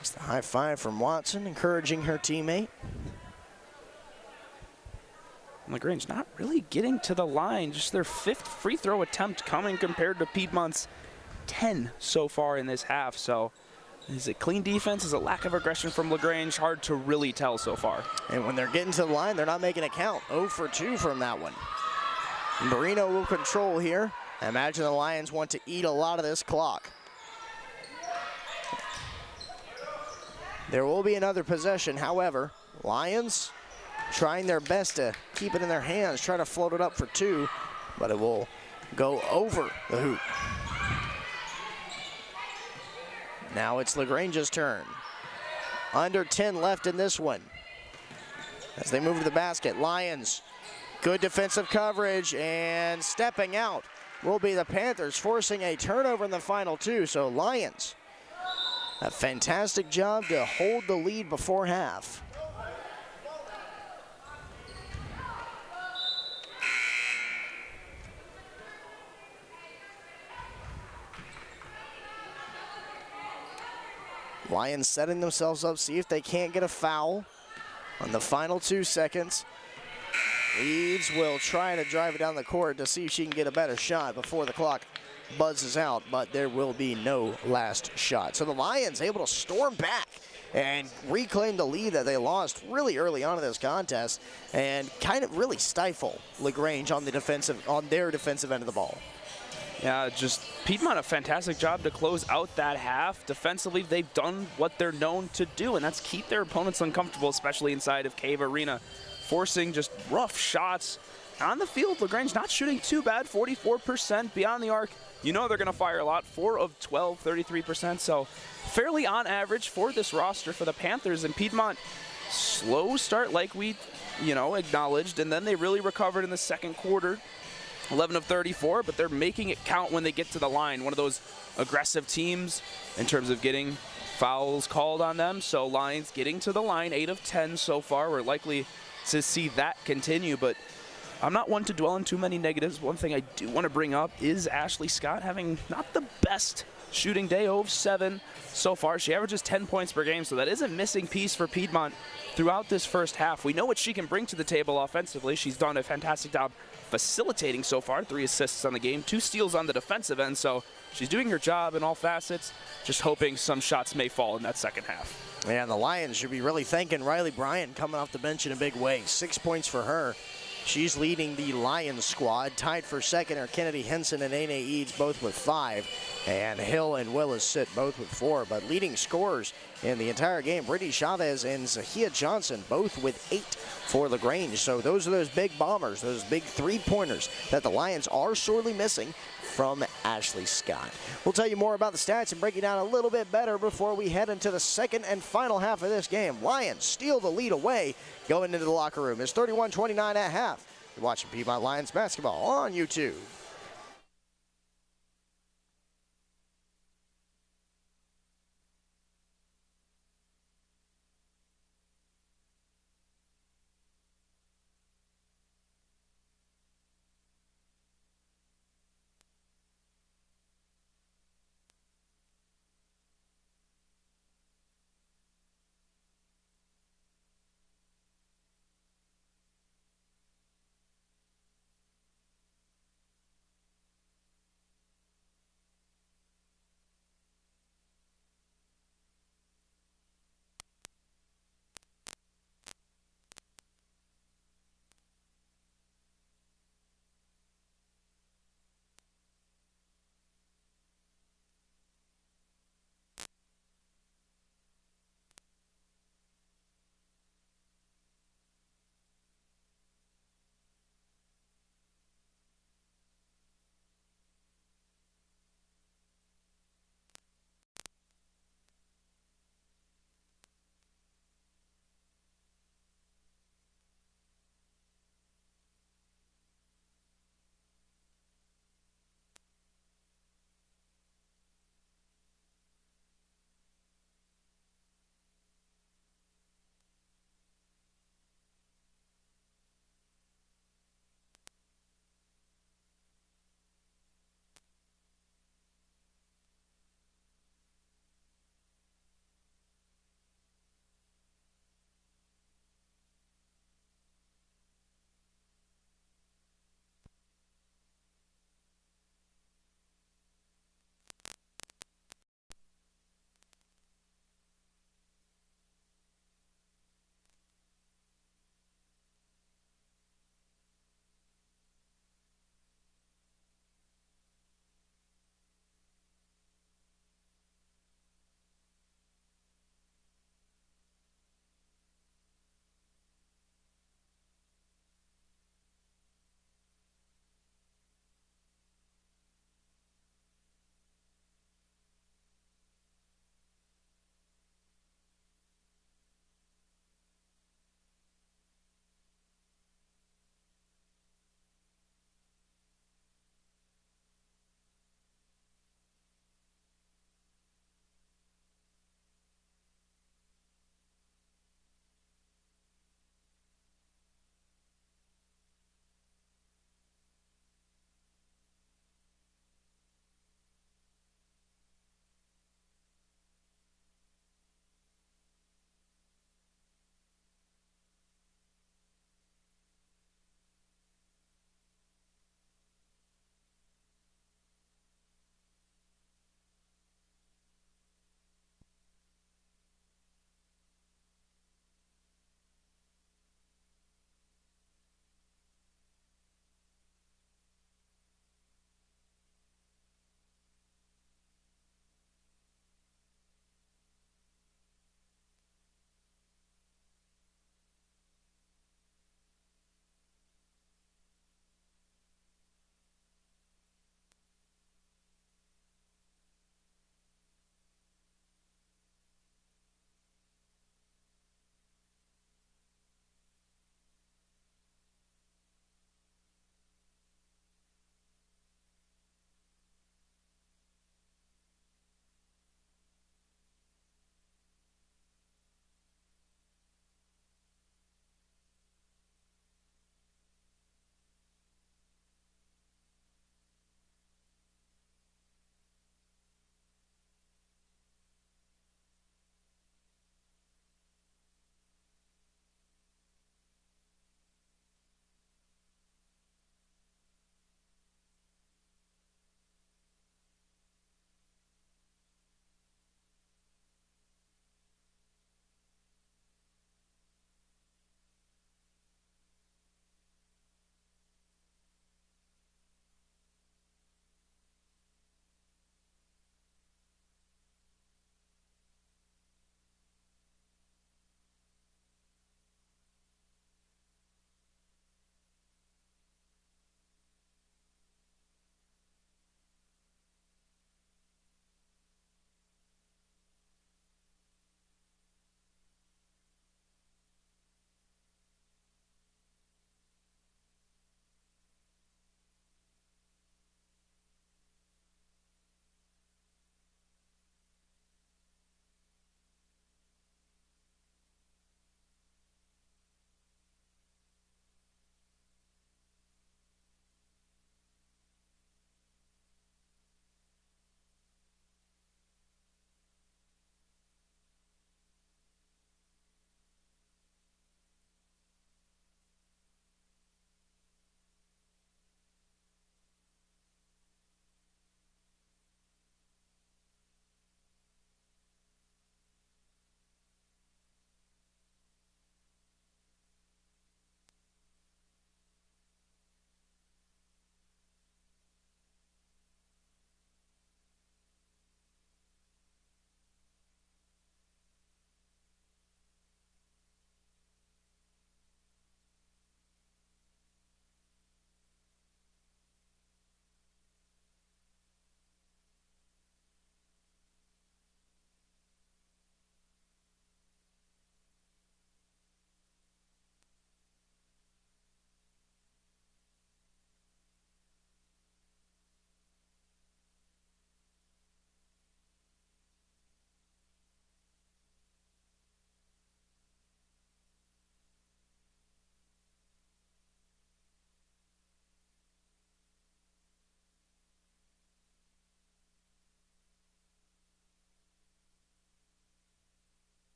It's the high five from Watson, encouraging her teammate. LaGrange not really getting to the line, just their 5th free throw attempt coming compared to Piedmont's 10 so far in this half. So is it clean defense? Is it lack of aggression from LaGrange? Hard to really tell so far. And when they're getting to the line, they're not making a count. 0 for 2 from that one. Marino will control here. I imagine the Lions want to eat a lot of this clock. There will be another possession. However, Lions trying their best to keep it in their hands, try to float it up for 2, but it will go over the hoop. Now it's LaGrange's turn. Under 10 left in this one. As they move to the basket, Lions, good defensive coverage, and stepping out will be the Panthers, forcing a turnover in the final 2. So Lions A fantastic job to hold the lead before half. Lions setting themselves up, see if they can't get a foul on the final 2 seconds. Leeds will try to drive it down the court to see if she can get a better shot before the clock buzzes out, but there will be no last shot. So the Lions able to storm back and reclaim the lead that they lost really early on in this contest and kind of really stifle LaGrange on their defensive end of the ball. Yeah, just Piedmont a fantastic job to close out that half. Defensively, they've done what they're known to do, and that's keep their opponents uncomfortable, especially inside of Cave Arena, forcing just rough shots. On the field, LaGrange not shooting too bad, 44% beyond the arc. You know they're going to fire a lot, 4 of 12, 33%, so fairly on average for this roster for the Panthers. And Piedmont, slow start like we, acknowledged, and then they really recovered in the second quarter. 11 of 34, but they're making it count when they get to the line. One of those aggressive teams in terms of getting fouls called on them. So Lions getting to the line, 8 of 10 so far. We're likely to see that continue, but I'm not one to dwell on too many negatives. One thing I do want to bring up is Ashley Scott having not the best shooting day, 0 of 7 so far. She averages 10 points per game, so that is a missing piece for Piedmont throughout this first half. We know what she can bring to the table offensively. She's done a fantastic job facilitating so far, 3 assists on the game, 2 steals on the defensive end, so she's doing her job in all facets, just hoping some shots may fall in that second half. Yeah, and the Lions should be really thanking Riley Bryant coming off the bench in a big way. 6 points for her. She's leading the Lions squad. Tied for second are Kennedy Henson and Ane Eads, both with 5. And Hill and Willis sit both with 4. But leading scorers in the entire game, Brittany Chavez and Zahia Johnson, both with 8 for LaGrange. So those are those big bombers, those big 3-pointers that the Lions are sorely missing from Ashley Scott. We'll tell you more about the stats and break it down a little bit better before we head into the second and final half of this game. Lions steal the lead away going into the locker room. It's 31-29 at half. You're watching Piedmont Lions basketball on YouTube.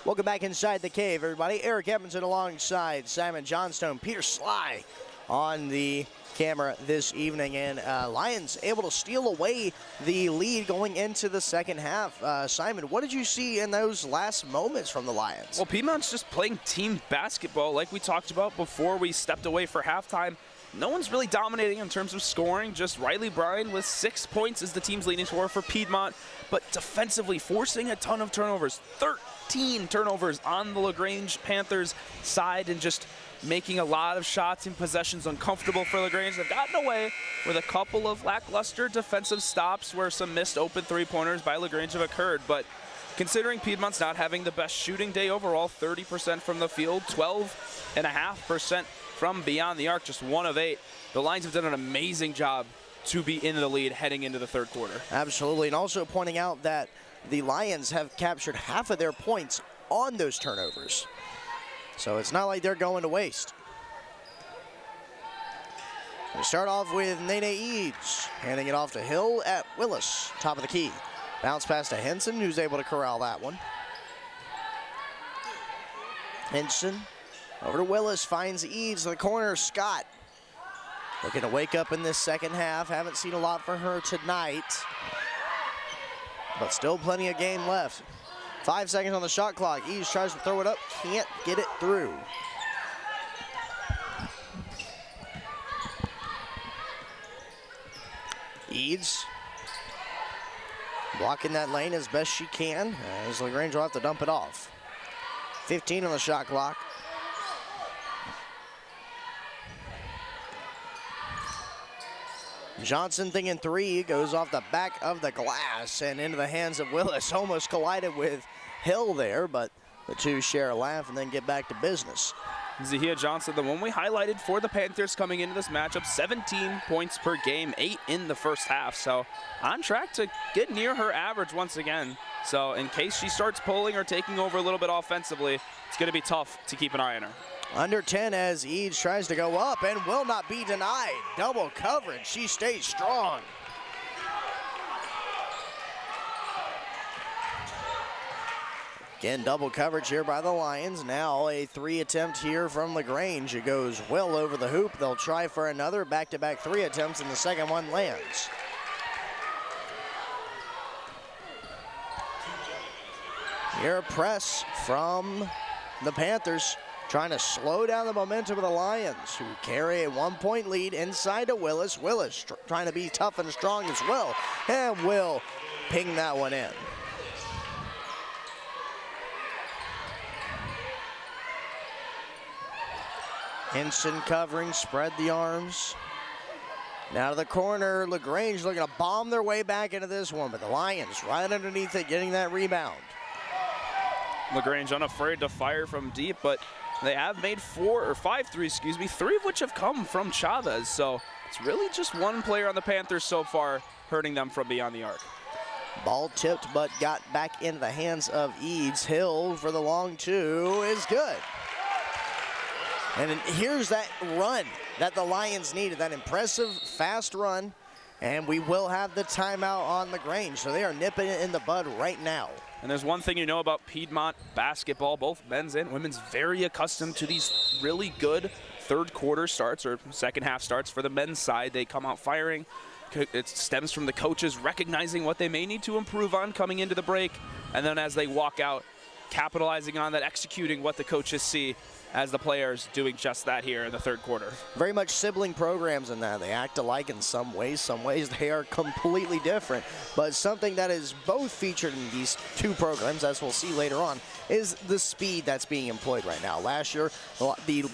Welcome back inside the cave, everybody. Eric Edmondson alongside Simon Johnstone, Peter Sly on the camera this evening, and Lions able to steal away the lead going into the second half. Simon, what did you see in those last moments from the Lions? Well, Piedmont's just playing team basketball like we talked about before we stepped away for halftime. No one's really dominating in terms of scoring. Just Riley Bryan with 6 points is the team's leading scorer for Piedmont, but defensively forcing a ton of turnovers. 13 turnovers on the LaGrange Panthers side, and just making a lot of shots and possessions uncomfortable for LaGrange. They've gotten away with a couple of lackluster defensive stops where some missed open three-pointers by LaGrange have occurred, but considering Piedmont's not having the best shooting day overall, 30% from the field, 12.5% from beyond the arc, just 1 of 8. The Lions have done an amazing job to be in the lead heading into the third quarter. Absolutely, and also pointing out that the Lions have captured half of their points on those turnovers. So it's not like they're going to waste. We start off with Nene Eads, handing it off to Hill at Willis, top of the key. Bounce pass to Henson, who's able to corral that one. Henson over to Willis, finds Eads to the corner. Scott looking to wake up in this second half. Haven't seen a lot for her tonight, but still plenty of game left. 5 seconds on the shot clock. Eads tries to throw it up, can't get it through. Eads blocking that lane as best she can, as LaGrange will have to dump it off. 15 on the shot clock. Johnson thinking three, goes off the back of the glass and into the hands of Willis. Almost collided with Hill there, but the two share a laugh and then get back to business. Zahia Johnson, the one we highlighted for the Panthers coming into this matchup, 17 points per game, 8 in the first half. So on track to get near her average once again. So in case she starts pulling or taking over a little bit offensively, it's going to be tough to keep an eye on her. Under 10 as Eads tries to go up and will not be denied. Double coverage, she stays strong. Again, double coverage here by the Lions. Now a 3 attempt here from LaGrange. It goes well over the hoop. They'll try for another back-to-back 3 attempts, and the second one lands. Here a press from the Panthers, trying to slow down the momentum of the Lions, who carry a 1-point lead inside to Willis. Willis trying to be tough and strong as well, and will ping that one in. Henson covering, spread the arms. Now to the corner, LaGrange looking to bomb their way back into this one, but the Lions right underneath it getting that rebound. LaGrange unafraid to fire from deep, but they have made 5 threes, 3 of which have come from Chavez. So it's really just one player on the Panthers so far hurting them from beyond the arc. Ball tipped, but got back into the hands of Eads. Hill for the long two is good. And here's that run that the Lions needed, that impressive fast run, and we will have the timeout on LaGrange. So they are nipping it in the bud right now. And there's one thing you know about Piedmont basketball, both men's and women's, very accustomed to these really good third quarter starts or second half starts. For the men's side, they come out firing. It stems from the coaches recognizing what they may need to improve on coming into the break, and then as they walk out, capitalizing on that, executing what the coaches see as the players doing just that here in the third quarter. Very much sibling programs in that. They act alike in some ways they are completely different. But something that is both featured in these two programs, as we'll see later on, is the speed that's being employed right now. Last year,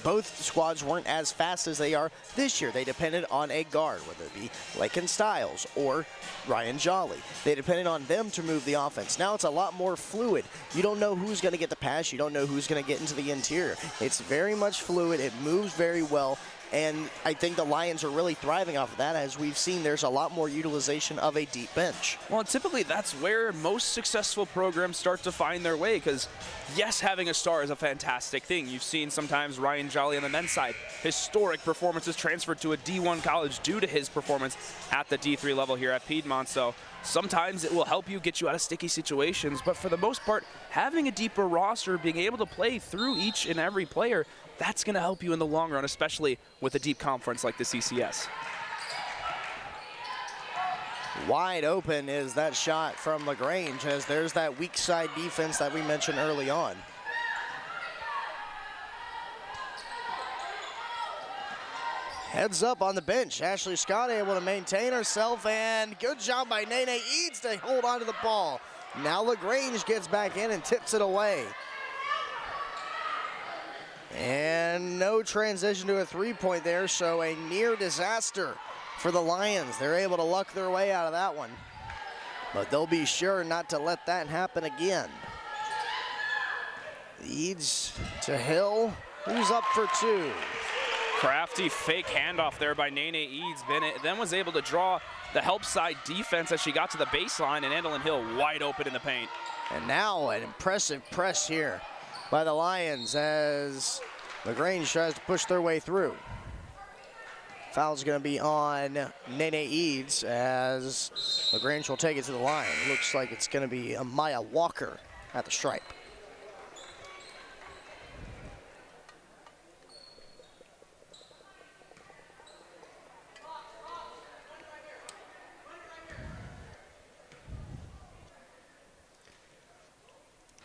both squads weren't as fast as they are this year. They depended on a guard, whether it be Lakin Stiles or Ryan Jolly. They depended on them to move the offense. Now it's a lot more fluid. You don't know who's going to get the pass. You don't know who's going to get into the interior. It's very much fluid. It moves very well. And I think the Lions are really thriving off of that. As we've seen, there's a lot more utilization of a deep bench. Well, typically that's where most successful programs start to find their way, because yes, having a star is a fantastic thing. You've seen sometimes Ryan Jolly on the men's side, historic performances transferred to a D1 college due to his performance at the D3 level here at Piedmont. So sometimes it will help you get you out of sticky situations, but for the most part, having a deeper roster, being able to play through each and every player, that's going to help you in the long run, especially with a deep conference like the CCS. Wide open is that shot from LaGrange, as there's that weak side defense that we mentioned early on. Heads up on the bench. Ashley Scott able to maintain herself, and good job by Nene Eads to hold on to the ball. Now LaGrange gets back in and tips it away. And no transition to a three-point there, so a near disaster for the Lions. They're able to luck their way out of that one, but they'll be sure not to let that happen again. Eads to Hill, who's up for two. Crafty fake handoff there by Nene Eads. Bennett then was able to draw the help side defense as she got to the baseline, and Andalyn Hill wide open in the paint. And now an impressive press here by the Lions as LaGrange tries to push their way through. Foul's going to be on Nene Eads as LaGrange will take it to the line. Looks like it's going to be Amaya Walker at the stripe.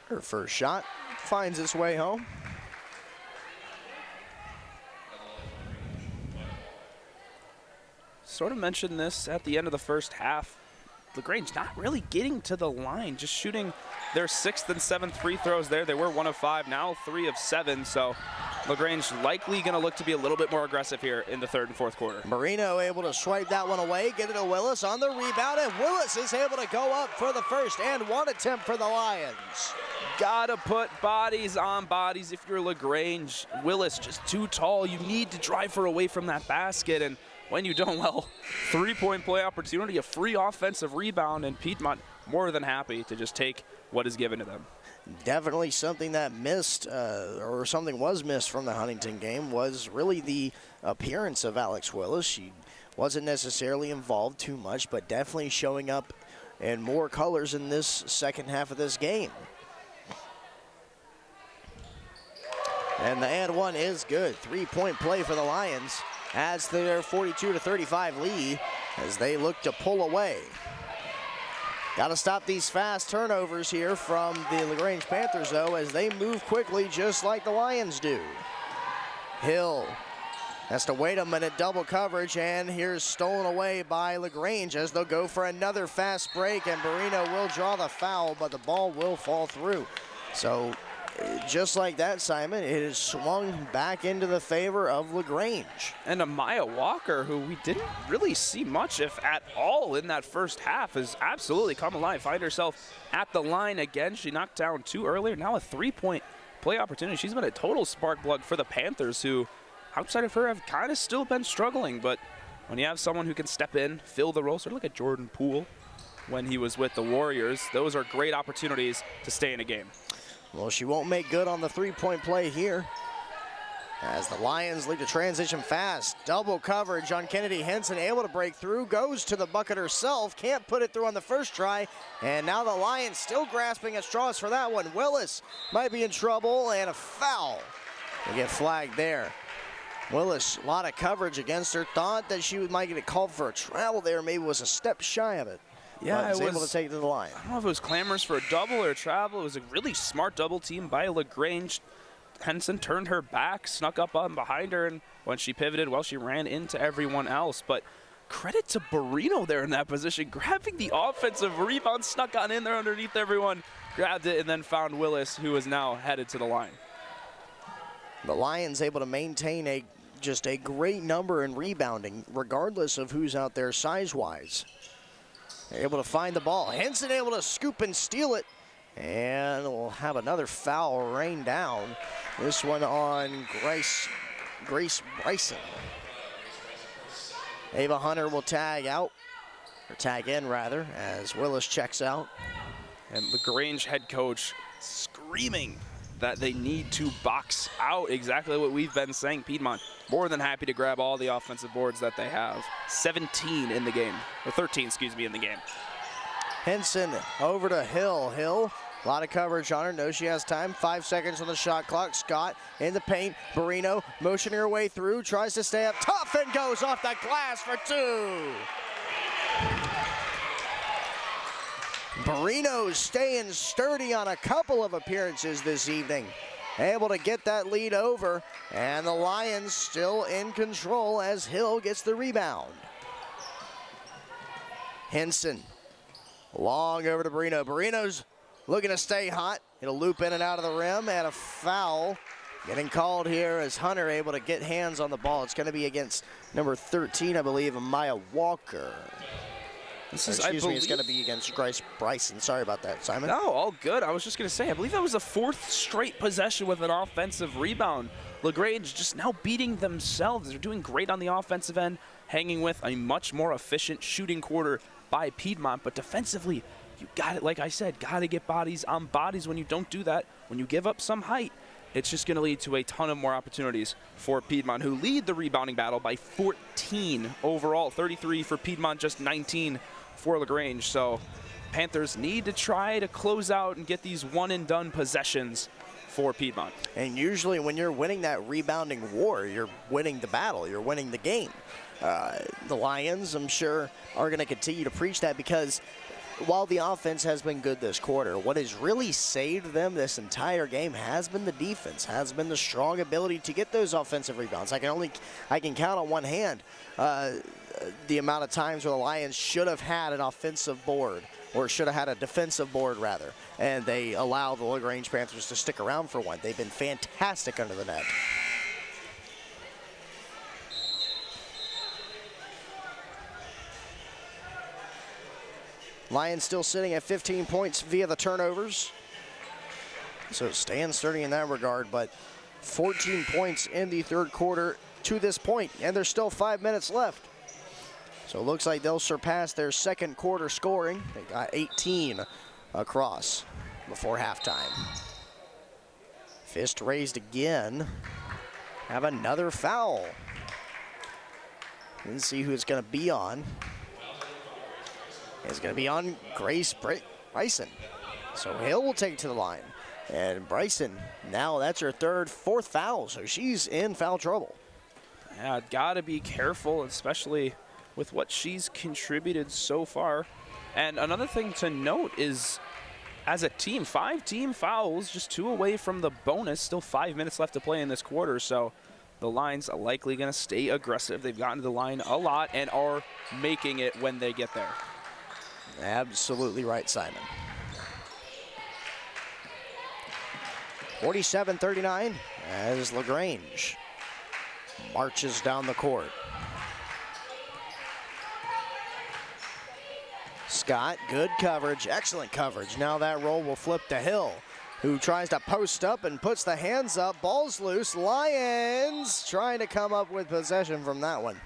Her first shot finds its way home. Sort of mentioned this at the end of the first half. LaGrange not really getting to the line, just shooting their 6th and 7th free throws there. They were 1 of 5, now 3 of 7. So LaGrange likely going to look to be a little bit more aggressive here in the 3rd and 4th quarter. Marino able to swipe that one away, get it to Willis on the rebound, and Willis is able to go up for the first and one attempt for the Lions. Gotta put bodies on bodies if you're LaGrange. Willis just too tall. You need to drive her away from that basket, and when you don't, well, 3-point play opportunity, a free offensive rebound, and Piedmont more than happy to just take what is given to them. Definitely something that missed, or something was missed from the Huntington game, was really the appearance of Alex Willis. She wasn't necessarily involved too much, but definitely showing up in more colors in this second half of this game. And the and one is good. 3-point play for the Lions adds to their 42-35 lead as they look to pull away. Got to stop these fast turnovers here from the LaGrange Panthers, though, as they move quickly just like the Lions do. Hill has to wait a minute, double coverage, and here's stolen away by LaGrange as they'll go for another fast break, and Barino will draw the foul, but the ball will fall through. So just like that, Simon, it is swung back into the favor of LaGrange. And Amaya Walker, who we didn't really see much, if at all, in that first half, has absolutely come alive. Find herself at the line again. She knocked down 2 earlier. Now a 3-point play opportunity. She's been a total spark plug for the Panthers, who, outside of her, have kind of still been struggling. But when you have someone who can step in, fill the role, sort of like a Jordan Poole when he was with the Warriors, those are great opportunities to stay in a game. Well, she won't make good on the 3-point play here as the Lions lead to transition fast. Double coverage on Kennedy Henson, able to break through, goes to the bucket herself, can't put it through on the first try, and now the Lions still grasping at straws for that one. Willis might be in trouble, and a foul. They get flagged there. Willis, a lot of coverage against her, thought that she might get called for a travel there, maybe was a step shy of it. Yeah, was able to take it to the line. I don't know if it was clamors for a double or a travel. It was a really smart double team by LaGrange. Henson turned her back, snuck up on behind her, and when she pivoted, well, she ran into everyone else. But credit to Barino there in that position, grabbing the offensive rebound, snuck on in there underneath everyone, grabbed it, and then found Willis, who is now headed to the line. The Lions able to maintain just a great number in rebounding, regardless of who's out there size-wise. They're able to find the ball. Henson able to scoop and steal it. And we'll have another foul rain down. This one on Grace Bryson. Ava Hunter will tag out, or tag in rather, as Willis checks out. And LaGrange head coach screaming that they need to box out, exactly what we've been saying. Piedmont more than happy to grab all the offensive boards that they have. 17 in the game, or 13, excuse me, in the game. Henson over to Hill. Hill, a lot of coverage on her. Knows she has time. 5 seconds on the shot clock. Scott in the paint. Barrino motioning her way through. Tries to stay up tough and goes off the glass for 2. Barrino's staying sturdy on a couple of appearances this evening. Able to get that lead over, and the Lions still in control as Hill gets the rebound. Henson, long over to Barrino. Barrino's looking to stay hot. It'll loop in and out of the rim, and a foul getting called here as Hunter able to get hands on the ball. It's going to be against number 13, I believe, Maya Walker. It's going to be against Grace Bryson. Sorry about that, Simon. No, all good. I was just going to say, I believe that was the 4th straight possession with an offensive rebound. LaGrange just now beating themselves. They're doing great on the offensive end, hanging with a much more efficient shooting quarter by Piedmont. But defensively, you got it, like I said, got to get bodies on bodies. When you don't do that, when you give up some height, it's just going to lead to a ton of more opportunities for Piedmont, who lead the rebounding battle by 14 overall. 33 for Piedmont, just 19 for LaGrange. So Panthers need to try to close out and get these one-and-done possessions for Piedmont. And usually when you're winning that rebounding war, you're winning the battle, you're winning the game. The Lions, I'm sure, are going to continue to preach that, because while the offense has been good this quarter, what has really saved them this entire game has been the defense, has been the strong ability to get those offensive rebounds. I can count on one hand the amount of times where the Lions should have had an offensive board, or should have had a defensive board rather, and they allow the LaGrange Panthers to stick around for one. They've been fantastic under the net. Lions still sitting at 15 points via the turnovers. So staying sturdy in that regard, but 14 points in the third quarter to this point, and there's still 5 minutes left. So it looks like they'll surpass their second quarter scoring. They got 18 across before halftime. Fist raised again. Have another foul. Let's see who it's going to be on. It's going to be on Grace Bryson. So Hill will take it to the line. And Bryson, now that's her fourth foul, so she's in foul trouble. Yeah, got to be careful, especially with what she's contributed so far. And another thing to note is, as a team, 5 team fouls, just 2 away from the bonus. Still 5 minutes left to play in this quarter, so the Lions are likely going to stay aggressive. They've gotten to the line a lot and are making it when they get there. Absolutely right, Simon. 47-39 as LaGrange marches down the court. Scott, good coverage, excellent coverage. Now that roll will flip to Hill, who tries to post up and puts the hands up. Ball's loose. Lions trying to come up with possession from that one.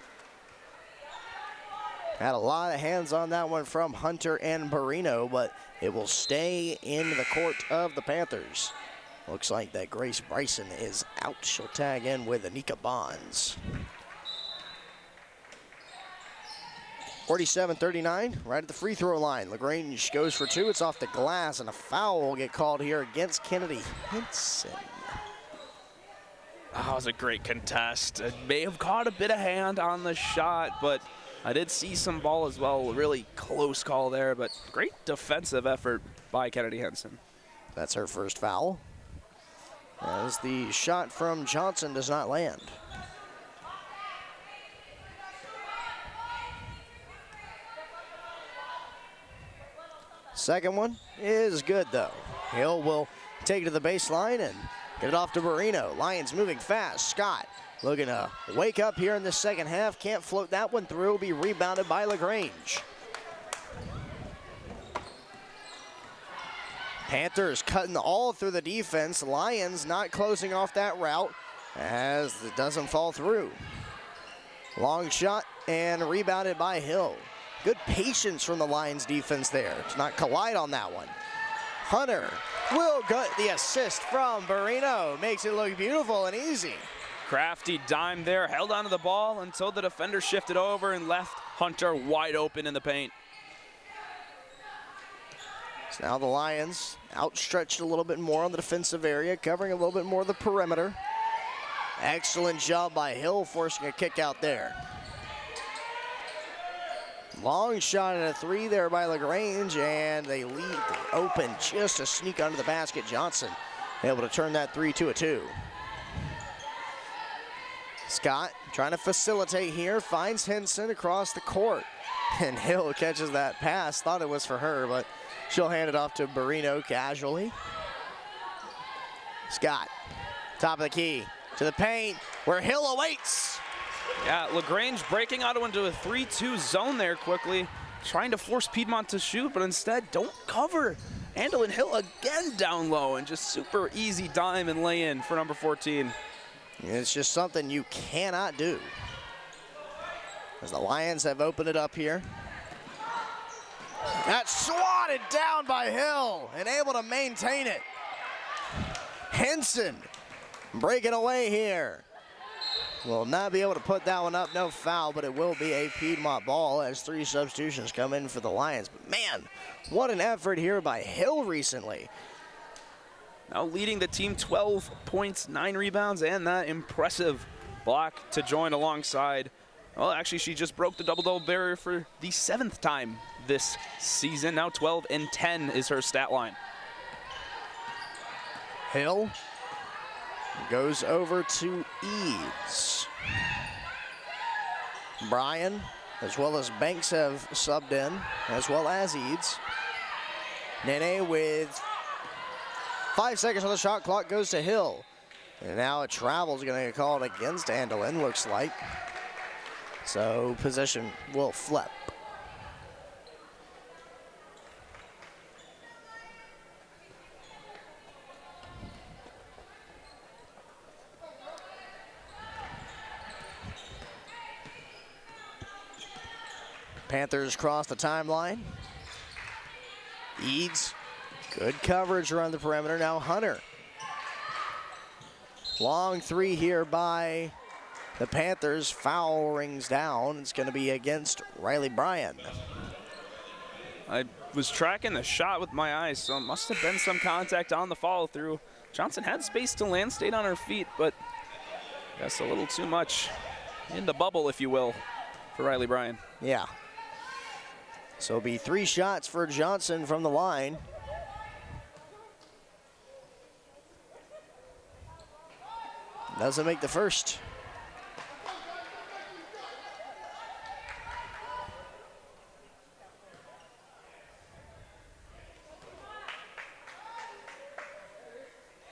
Had a lot of hands on that one from Hunter and Barrino, but it will stay in the court of the Panthers. Looks like that Grace Bryson is out. She'll tag in with Anika Bonds. 47-39, right at the free throw line. LaGrange goes for 2. It's off the glass, and a foul will get called here against Kennedy Henson. That was a great contest. It may have caught a bit of hand on the shot, but I did see some ball as well. Really close call there, but great defensive effort by Kennedy Henson. That's her first foul, as the shot from Johnson does not land. Second one is good, though. Hill will take it to the baseline and get it off to Barrino. Lions moving fast. Scott looking to wake up here in the second half. Can't float that one through. Will be rebounded by LaGrange. Panthers cutting all through the defense. Lions not closing off that route as it doesn't fall through. Long shot and rebounded by Hill. Good patience from the Lions defense there to not collide on that one. Hunter will get the assist from Barrino. Makes it look beautiful and easy. Crafty dime there, held onto the ball until the defender shifted over and left Hunter wide open in the paint. So now the Lions outstretched a little bit more on the defensive area, covering a little bit more of the perimeter. Excellent job by Hill forcing a kick out there. Long shot at a three there by LaGrange, and they leave open just to sneak under the basket. Johnson able to turn that 3 to a 2. Scott trying to facilitate here, finds Henson across the court. And Hill catches that pass, thought it was for her, but she'll hand it off to Barino casually. Scott, top of the key, to the paint, where Hill awaits. Yeah, LaGrange breaking out into a 3-2 zone there quickly, trying to force Piedmont to shoot, but instead don't cover. Andolyn Hill again down low, and just super easy dime and lay-in for number 14. It's just something you cannot do. As the Lions have opened it up here. That's swatted down by Hill and able to maintain it. Henson breaking away here. Will not be able to put that one up, no foul, but it will be a Piedmont ball as 3 substitutions come in for the Lions. But man, what an effort here by Hill recently. Now leading the team 12 points, 9 rebounds, and that impressive block to join alongside. Well, actually, she just broke the double-double barrier for the 7th time this season. Now 12 and 10 is her stat line. Hill goes over to Eads. Bryan, as well as Banks, have subbed in, as well as Eads. Nene with 5 seconds on the shot clock goes to Hill. And now a travel is going to get called against Andolyn, looks like. So possession will flip. Panthers cross the timeline. Eads, good coverage around the perimeter. Now Hunter. Long three here by the Panthers. Foul rings down. It's going to be against Riley Bryan. I was tracking the shot with my eyes, so it must have been some contact on the follow-through. Johnson had space to land, stayed on her feet, but that's a little too much in the bubble, if you will, for Riley Bryan. Yeah. So it'll be 3 shots for Johnson from the line. Doesn't make the first.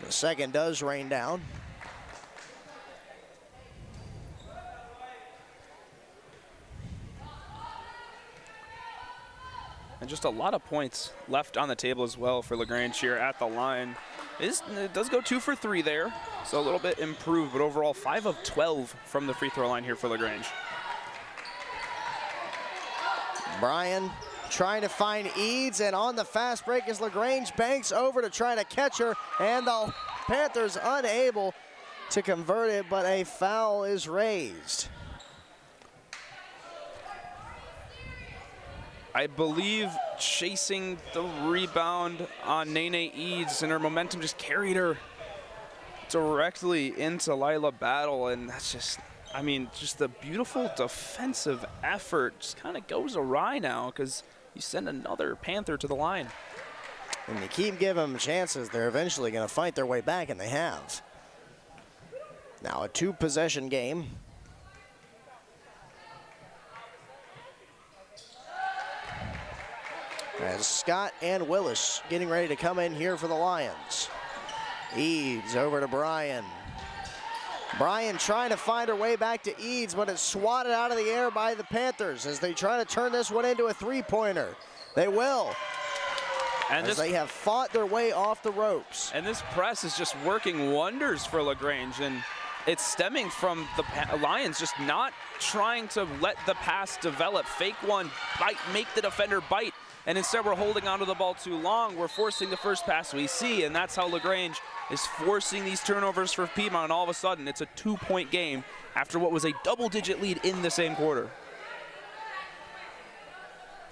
The second does rain down. And just a lot of points left on the table as well for LaGrange here at the line. It does go 2 for 3 there, so a little bit improved, but overall 5 of 12 from the free throw line here for LaGrange. Bryan trying to find Eads, and on the fast break is LaGrange. Banks over to try to catch her, and the Panthers unable to convert it, but a foul is raised. I believe chasing the rebound on Nene Eads, and her momentum just carried her directly into Lila Battle, and that's just, I mean, just the beautiful defensive effort just kind of goes awry now because you send another Panther to the line. And you keep giving them chances, they're eventually going to fight their way back, and they have. Now a 2-possession game. As Scott and Willis getting ready to come in here for the Lions. Eads over to Bryan. Bryan trying to find her way back to Eads, but it's swatted out of the air by the Panthers as they try to turn this one into a 3-pointer. They will. And as they have fought their way off the ropes. And this press is just working wonders for LaGrange, and it's stemming from the Lions just not trying to let the pass develop. Fake one, bite, make the defender bite. And instead we're holding onto the ball too long. We're forcing the first pass we see, and that's how LaGrange is forcing these turnovers for Piedmont, and all of a sudden it's a 2-point game after what was a double-digit lead in the same quarter.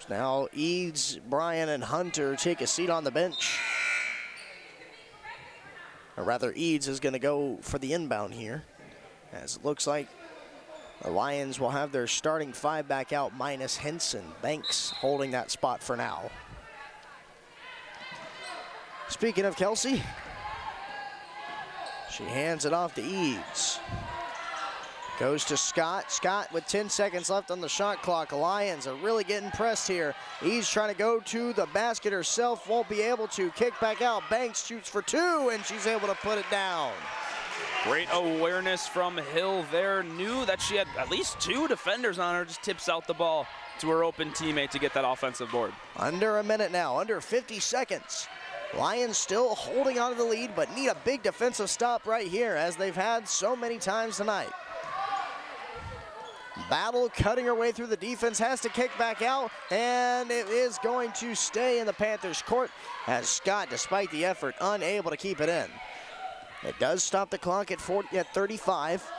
Now Eads, Bryan, and Hunter take a seat on the bench. Or rather, Eads is going to go for the inbound here, as it looks like the Lions will have their starting 5 back out minus Henson. Banks holding that spot for now. Speaking of Kelsey, she hands it off to Eads. Goes to Scott. Scott with 10 seconds left on the shot clock. Lions are really getting pressed here. Eads trying to go to the basket herself. Won't be able to. Kick back out. Banks shoots for 2, and she's able to put it down. Great awareness from Hill there. Knew that she had at least 2 defenders on her. Just tips out the ball to her open teammate to get that offensive board. Under a minute now. Under 50 seconds. Lions still holding on to the lead, but need a big defensive stop right here, as they've had so many times tonight. Battle cutting her way through the defense, has to kick back out, and it is going to stay in the Panthers' court, as Scott, despite the effort, unable to keep it in. It does stop the clock at 35,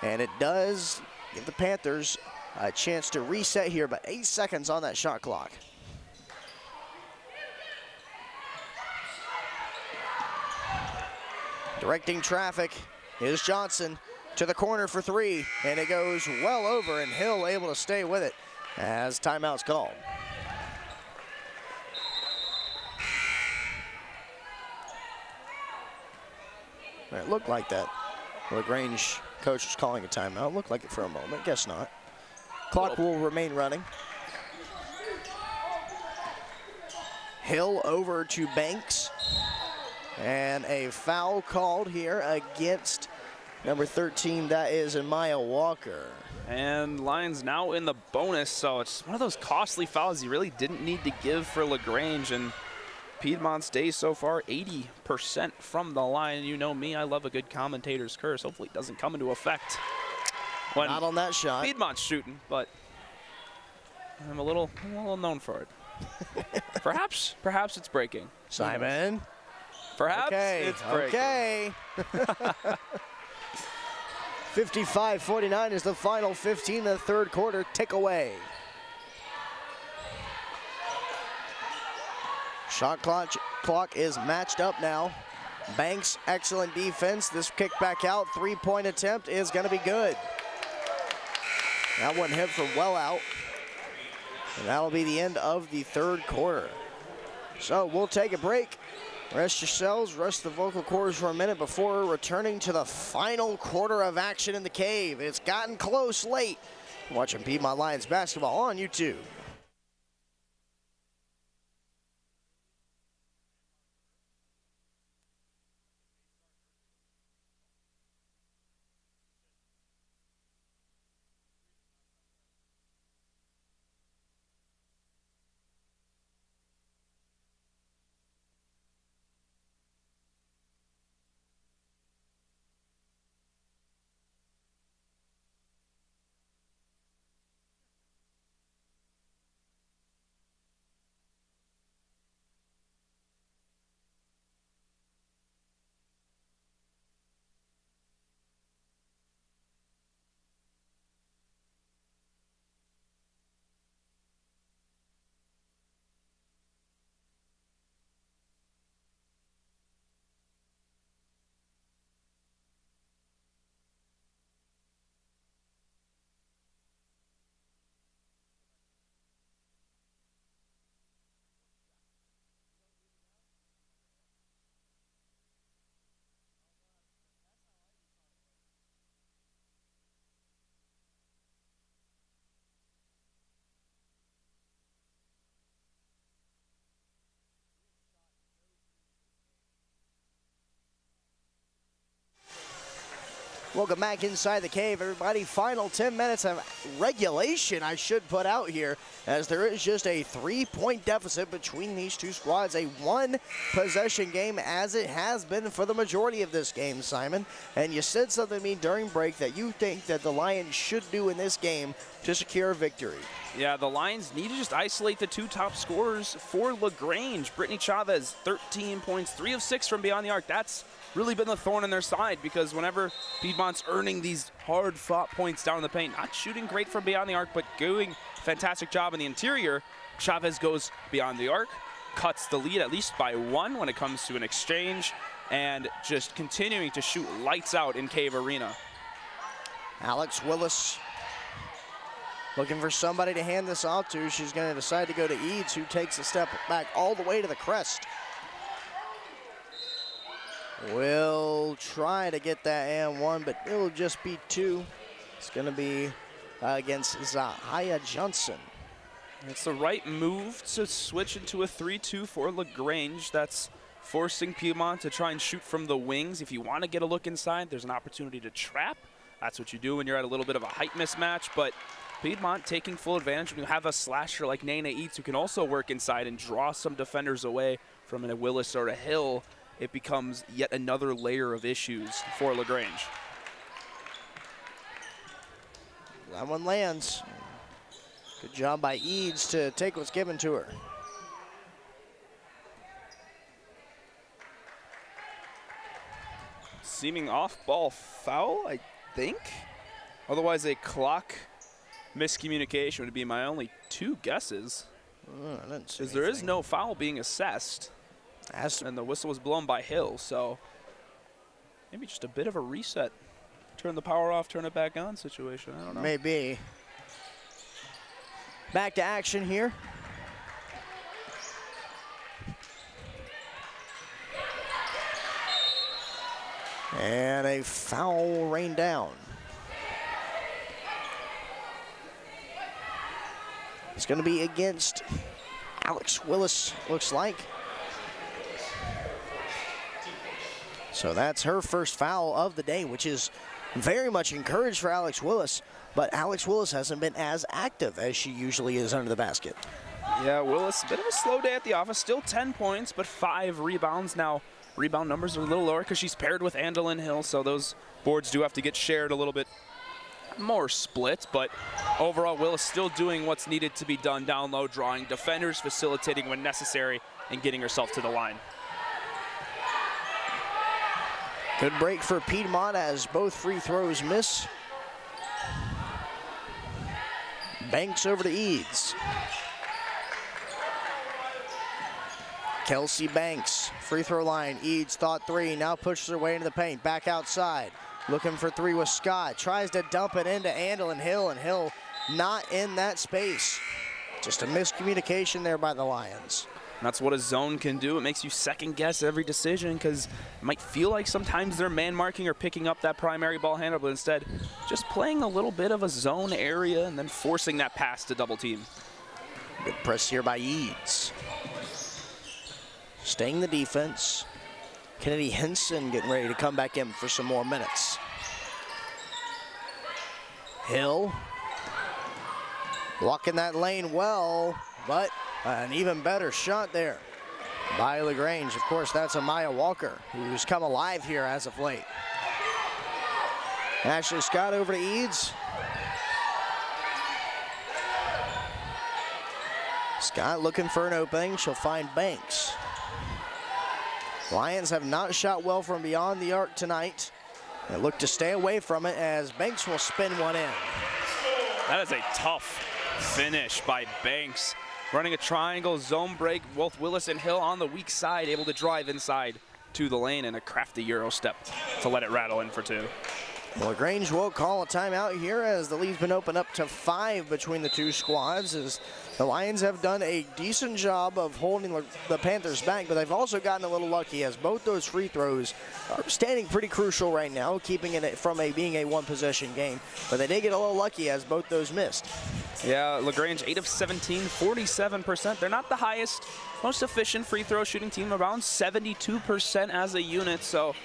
and it does give the Panthers a chance to reset here, but 8 seconds on that shot clock. Directing traffic is Johnson. To the corner for 3, and it goes well over, and Hill able to stay with it as timeout's called. It looked like that. LaGrange coach was calling a timeout. Looked like it for a moment. Guess not. Clock will remain running. Hill over to Banks, and a foul called here against number 13, that is Maya Walker. And Lions now in the bonus, so it's one of those costly fouls you really didn't need to give for LaGrange. And Piedmont's day so far, 80% from the line. You know me, I love a good commentator's curse. Hopefully it doesn't come into effect when not on that shot. Piedmont's shooting, but I'm a little known for it. Perhaps it's breaking. Simon. Perhaps it's breaking. Okay. 55-49 is the final 15 of the third quarter. Tick away. Shot clock is matched up now. Banks, excellent defense. This kick back out, 3-point attempt is going to be good. That one hit from well out. And that'll be the end of the third quarter. So we'll take a break. Rest yourselves, rest the vocal cords for a minute before returning to the final quarter of action in the cave. It's gotten close late. Watching Piedmont Lions basketball on YouTube. Welcome back inside the cave, everybody. Final 10 minutes of regulation, I should put out here, as there is just a 3-point deficit between these two squads. A one-possession game, as it has been for the majority of this game, Simon. And you said something to me during break that you think that the Lions should do in this game to secure a victory. Yeah, the Lions need to just isolate the 2 top scorers for LaGrange. Brittany Chavez, 13 points, 3 of 6 from beyond the arc. That's really been the thorn in their side, because whenever Piedmont's earning these hard-fought points down in the paint, not shooting great from beyond the arc, but doing a fantastic job in the interior, Chavez goes beyond the arc, cuts the lead at least by 1 when it comes to an exchange, and just continuing to shoot lights out in Cave Arena. Alex Willis looking for somebody to hand this off to. She's going to decide to go to Eads, who takes a step back all the way to the crest. Will try to get that and 1, but it'll just be 2. It's going to be against Zahia Johnson. It's the right move to switch into a 3-2 for LaGrange. That's forcing Piedmont to try and shoot from the wings. If you want to get a look inside, there's an opportunity to trap. That's what you do when you're at a little bit of a height mismatch, but Piedmont taking full advantage when you have a slasher like Nana Eats, who can also work inside and draw some defenders away from a Willis or a Hill. It becomes yet another layer of issues for LaGrange. That one lands. Good job by Eads to take what's given to her. Seeming off-ball foul, I think. Otherwise, a clock miscommunication would be my only 2 guesses. Because there is no foul being assessed. And the whistle was blown by Hill, so maybe just a bit of a reset. Turn the power off, turn it back on situation. I don't know. Maybe. Back to action here. And a foul rained down. It's going to be against Alex Willis, looks like. So that's her first foul of the day, which is very much encouraged for Alex Willis, but Alex Willis hasn't been as active as she usually is under the basket. Yeah, Willis, a bit of a slow day at the office, still 10 points, but 5 rebounds. Now, rebound numbers are a little lower because she's paired with Andalyn Hill, so those boards do have to get shared a little bit more split, but overall, Willis still doing what's needed to be done down low, drawing defenders, facilitating when necessary, and getting herself to the line. Good break for Piedmont as both free throws miss. Banks over to Eads. Kelsey Banks, free throw line. Eads thought 3, now pushes her way into the paint. Back outside, looking for 3 with Scott. Tries to dump it into Andalyn Hill, and Hill not in that space. Just a miscommunication there by the Lions. And that's what a zone can do. It makes you second guess every decision because it might feel like sometimes they're man marking or picking up that primary ball handler, but instead just playing a little bit of a zone area and then forcing that pass to double team. Good press here by Eads. Staying the defense. Kennedy Henson getting ready to come back in for some more minutes. Hill blocking that lane well, but an even better shot there by LaGrange. Of course, that's Amaya Walker, who's come alive here as of late. Ashley Scott over to Eads. Scott looking for an opening. She'll find Banks. Lions have not shot well from beyond the arc tonight. They look to stay away from it as Banks will spin one in. That is a tough finish by Banks. Running a triangle zone break, both Willis and Hill on the weak side, able to drive inside to the lane and a crafty Euro step to let it rattle in for 2. LaGrange will call a timeout here as the lead's been opened up to 5 between the two squads, as the Lions have done a decent job of holding the Panthers back, but they've also gotten a little lucky as both those free throws are standing pretty crucial right now, keeping it from being a one-possession game. But they did get a little lucky as both those missed. Yeah, LaGrange 8 of 17, 47%. They're not the highest, most efficient free throw shooting team, around 72% as a unit, so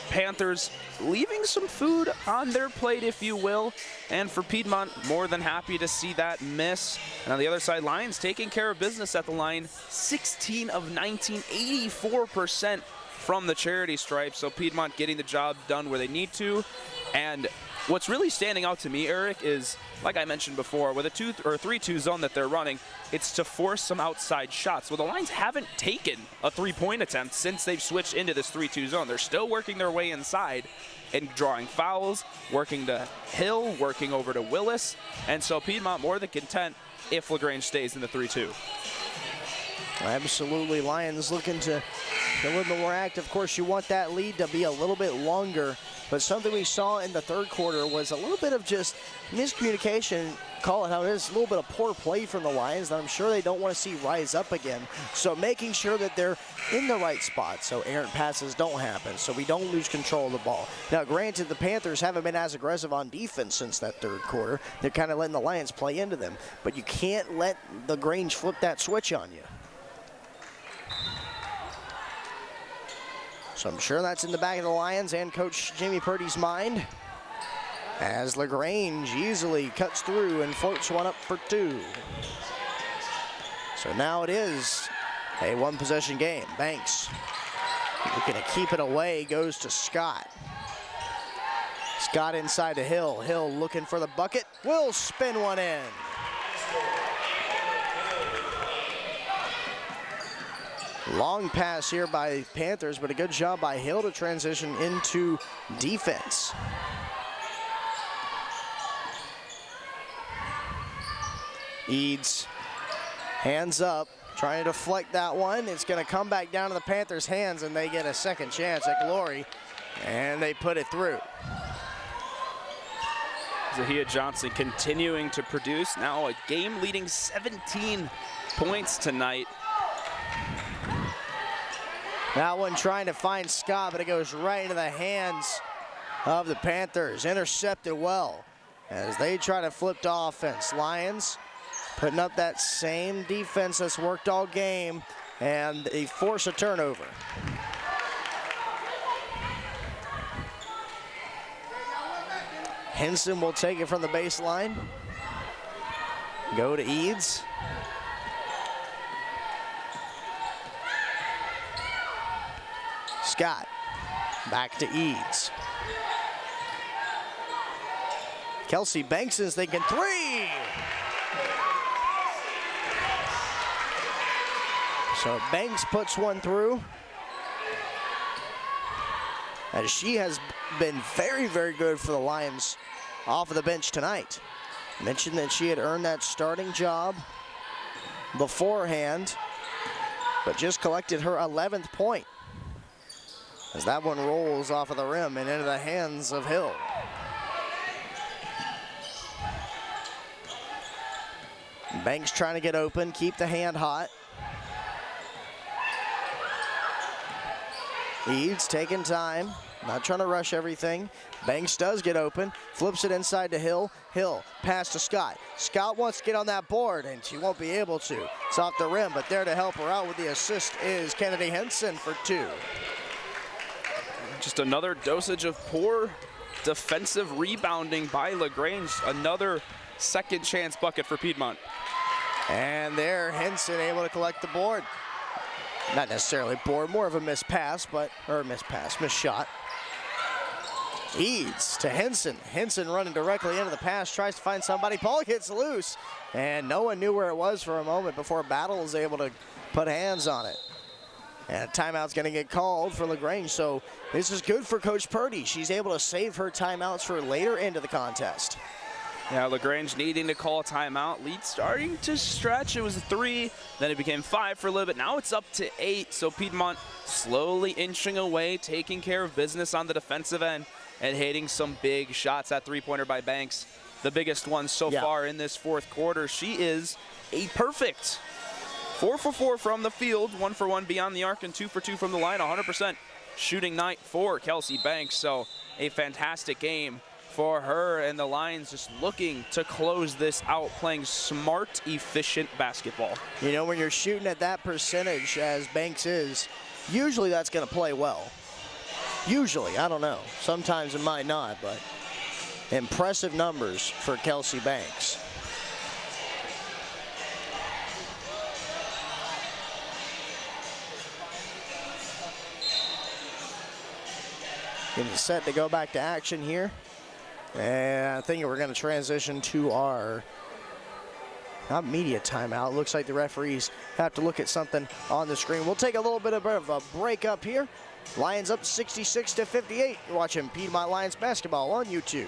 Panthers leaving some food on their plate, if you will. And for Piedmont, more than happy to see that miss. And on the other side, Lions taking care of business at the line. 16 of 19, 84% from the charity stripe. So Piedmont getting the job done where they need to. And what's really standing out to me, Eric, is, like I mentioned before, with a 2 or 3-2 zone that they're running, it's to force some outside shots. Well, the Lions haven't taken a three-point attempt since they've switched into this 3-2 zone. They're still working their way inside and drawing fouls, working to Hill, working over to Willis. And so Piedmont more than content if LaGrange stays in the 3-2. Absolutely. Lions looking to be a little bit more active. Of course, you want that lead to be a little bit longer. But something we saw in the third quarter was a little bit of just miscommunication, call it how it is, a little bit of poor play from the Lions that I'm sure they don't want to see rise up again. So making sure that they're in the right spot so errant passes don't happen, so we don't lose control of the ball. Now, granted, the Panthers haven't been as aggressive on defense since that third quarter. They're kind of letting the Lions play into them. But you can't let LaGrange flip that switch on you. So I'm sure that's in the back of the Lions and Coach Jamie Purdy's mind as LaGrange easily cuts through and floats one up for 2. So now it is a one-possession game. Banks looking to keep it away, goes to Scott. Scott inside to Hill. Hill looking for the bucket, will spin one in. Long pass here by Panthers, but a good job by Hill to transition into defense. Eads, hands up, trying to deflect that one. It's going to come back down to the Panthers' hands, and they get a second chance at glory, and they put it through. Zahia Johnson continuing to produce, now a game-leading 17 points tonight. That one trying to find Scott, but it goes right into the hands of the Panthers. Intercepted well as they try to flip to offense. Lions putting up that same defense that's worked all game, and they force a turnover. Henson will take it from the baseline. Go to Eads. Scott, back to Eads. Kelsey Banks is thinking 3. So Banks puts one through. As she has been very, very good for the Lions off of the bench tonight. Mentioned that she had earned that starting job beforehand, but just collected her 11th point. As that one rolls off of the rim and into the hands of Hill. Banks trying to get open, keep the hand hot. Eads taking time, not trying to rush everything. Banks does get open, flips it inside to Hill. Hill, pass to Scott. Scott wants to get on that board, and she won't be able to. It's off the rim, but there to help her out with the assist is Kennedy Henson for 2. Just another dosage of poor defensive rebounding by LaGrange. Another second chance bucket for Piedmont. And there, Henson able to collect the board. Not necessarily board, more of a missed pass, missed shot. Eads to Henson. Henson running directly into the pass, tries to find somebody. Ball gets loose, and no one knew where it was for a moment before Battle was able to put hands on it. And a timeout's going to get called for LaGrange, so this is good for Coach Purdy. She's able to save her timeouts for later into the contest. Yeah, LaGrange needing to call a timeout. Lead starting to stretch. It was a 3, then it became 5 for a little bit. Now it's up to 8, so Piedmont slowly inching away, taking care of business on the defensive end and hitting some big shots. That three-pointer by Banks, the biggest one so far in this fourth quarter. She is a perfect 4 for 4 from the field, 1 for 1 beyond the arc, and 2 for 2 from the line. 100% shooting night for Kelsey Banks, so a fantastic game for her, and the Lions just looking to close this out, playing smart, efficient basketball. You know, when you're shooting at that percentage as Banks is, usually that's going to play well. Usually, I don't know. Sometimes it might not, but impressive numbers for Kelsey Banks. Getting set to go back to action here. And I think we're going to transition to our, not media timeout. Looks like the referees have to look at something on the screen. We'll take a little bit of a break up here. Lions up 66-58. You're watching Piedmont Lions basketball on YouTube.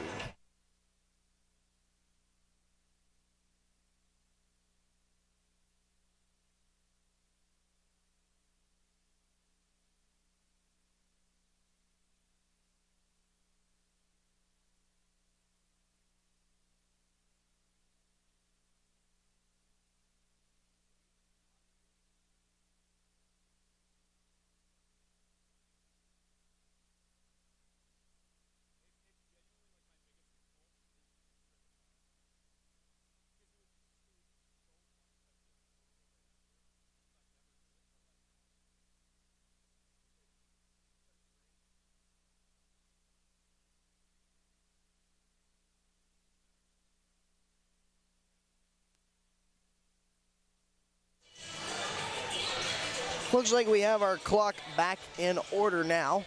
Looks like we have our clock back in order now.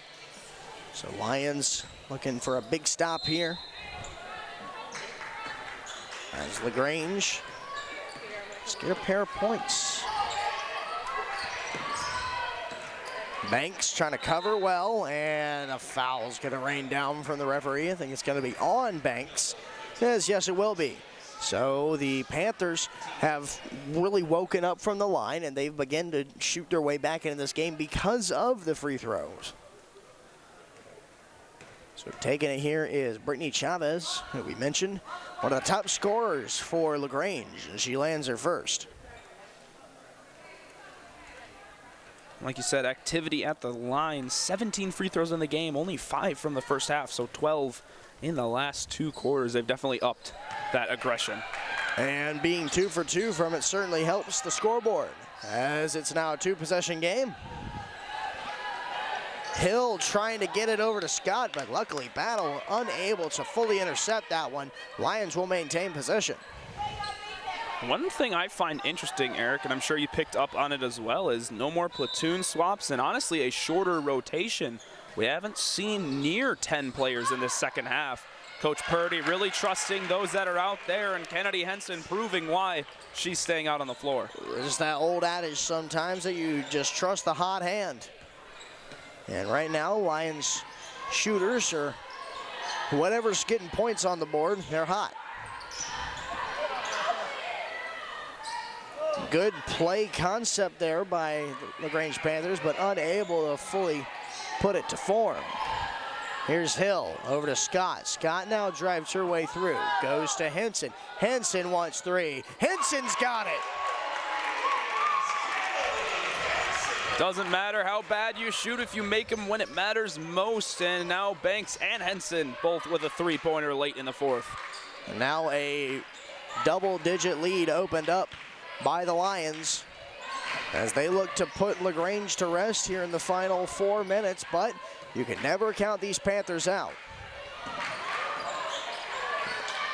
So Lions looking for a big stop here. As LaGrange, let's get a pair of points. Banks trying to cover well, and a foul's going to rain down from the referee. I think it's going to be on Banks. Yes, it will be. So the Panthers have really woken up from the line, and they've begun to shoot their way back into this game because of the free throws. So taking it here is Brittany Chavez, who we mentioned, one of the top scorers for LaGrange, and she lands her first. Like you said, activity at the line, 17 free throws in the game, only 5 from the first half, so 12 in the last 2 quarters. They've definitely upped that aggression. And being 2 for 2 from it certainly helps the scoreboard, as it's now a 2-possession game. Hill trying to get it over to Scott, but luckily Battle unable to fully intercept that one. Lions will maintain possession. One thing I find interesting, Eric, and I'm sure you picked up on it as well, is no more platoon swaps and honestly a shorter rotation. We haven't seen near 10 players in this second half. Coach Purdy really trusting those that are out there, and Kennedy Henson proving why she's staying out on the floor. It's that old adage sometimes that you just trust the hot hand. And right now, Lions shooters, or whatever's getting points on the board, they're hot. Good play concept there by the LaGrange Panthers, but unable to fully put it to form. Here's Hill over to Scott. Scott now drives her way through. Goes to Henson. Henson wants 3. Henson's got it. Doesn't matter how bad you shoot if you make them when it matters most. And now Banks and Henson both with a 3-pointer late in the fourth. And now a double-digit lead opened up by the Lions as they look to put LaGrange to rest here in the final 4 minutes, but you can never count these Panthers out.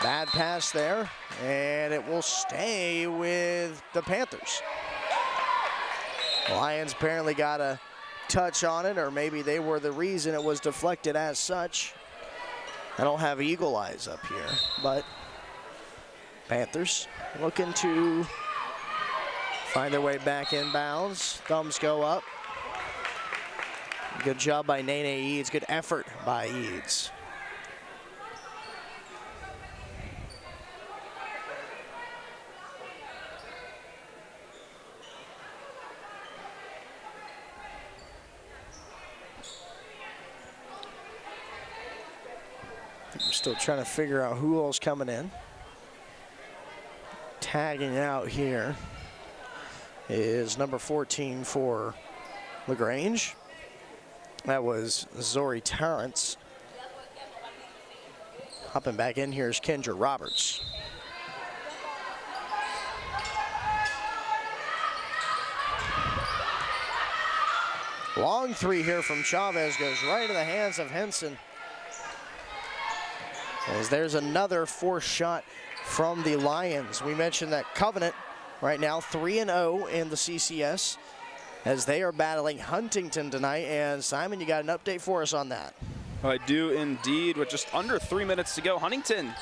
Bad pass there, and it will stay with the Panthers. Lions apparently got a touch on it, or maybe they were the reason it was deflected as such. I don't have eagle eyes up here, but Panthers looking to find their way back in bounds. Thumbs go up. Good job by Nene Eads. Good effort by Eads. We're still trying to figure out who else coming in. Tagging out here is number 14 for LaGrange. That was Zori Torrance. Hopping back in here is Kendra Roberts. Long 3 here from Chavez goes right into the hands of Henson. As there's another forced shot from the Lions. We mentioned that Covenant right now 3-0 in the CCS as they are battling Huntington tonight. And Simon, you got an update for us on that? I do indeed, with just under 3 minutes to go. Huntington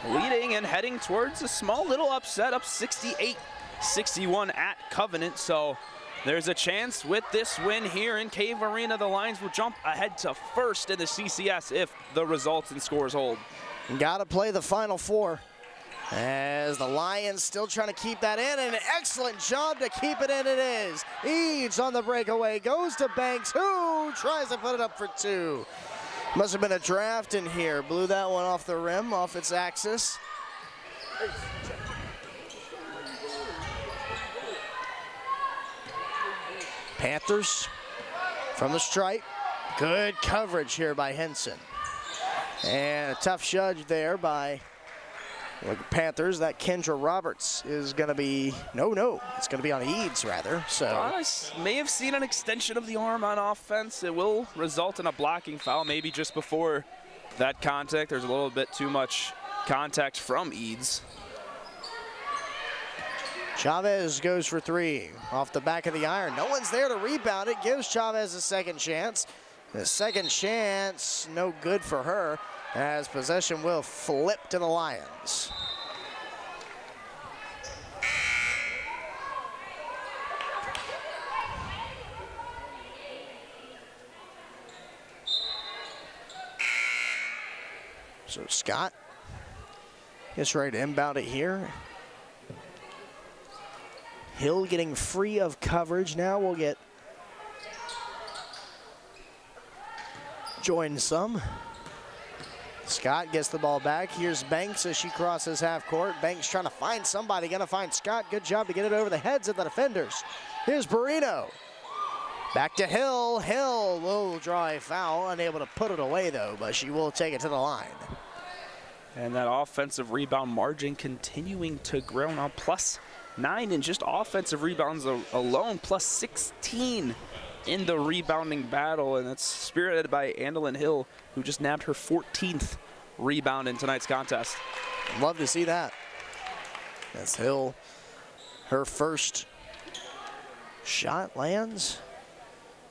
leading and heading towards a small little upset, up 68-61 at Covenant. So there's a chance with this win here in Cave Arena, the Lions will jump ahead to first in the CCS if the results and scores hold. Gotta play the Final Four. As the Lions still trying to keep that in, and an excellent job to keep it in it is. Eads on the breakaway, goes to Banks, who tries to put it up for two. Must have been a draft in here, blew that one off the rim, off its axis. Panthers from the stripe. Good coverage here by Henson. And a tough judge there by the Panthers. That Kendra Roberts is going to be, it's going to be on Eads rather. So I may have seen an extension of the arm on offense. It will result in a blocking foul, maybe just before that contact. There's a little bit too much contact from Eads. Chavez goes for three off the back of the iron. No one's there to rebound it. Gives Chavez a second chance. The second chance, no good for her, as possession will flip to the Lions. So Scott gets ready to inbound it here. Hill getting free of coverage. Now we'll get join some. Scott gets the ball back. Here's Banks as she crosses half court. Banks trying to find somebody, gonna find Scott. Good job to get it over the heads of the defenders. Here's Barino. Back to Hill. Hill will draw a foul, unable to put it away though, but she will take it to the line. And that offensive rebound margin continuing to grow now, +9 in just offensive rebounds alone, +16 in the rebounding battle, and that's spearheaded by Andalyn Hill, who just nabbed her 14th rebound in tonight's contest. Love to see that. That's Hill. Her first shot lands.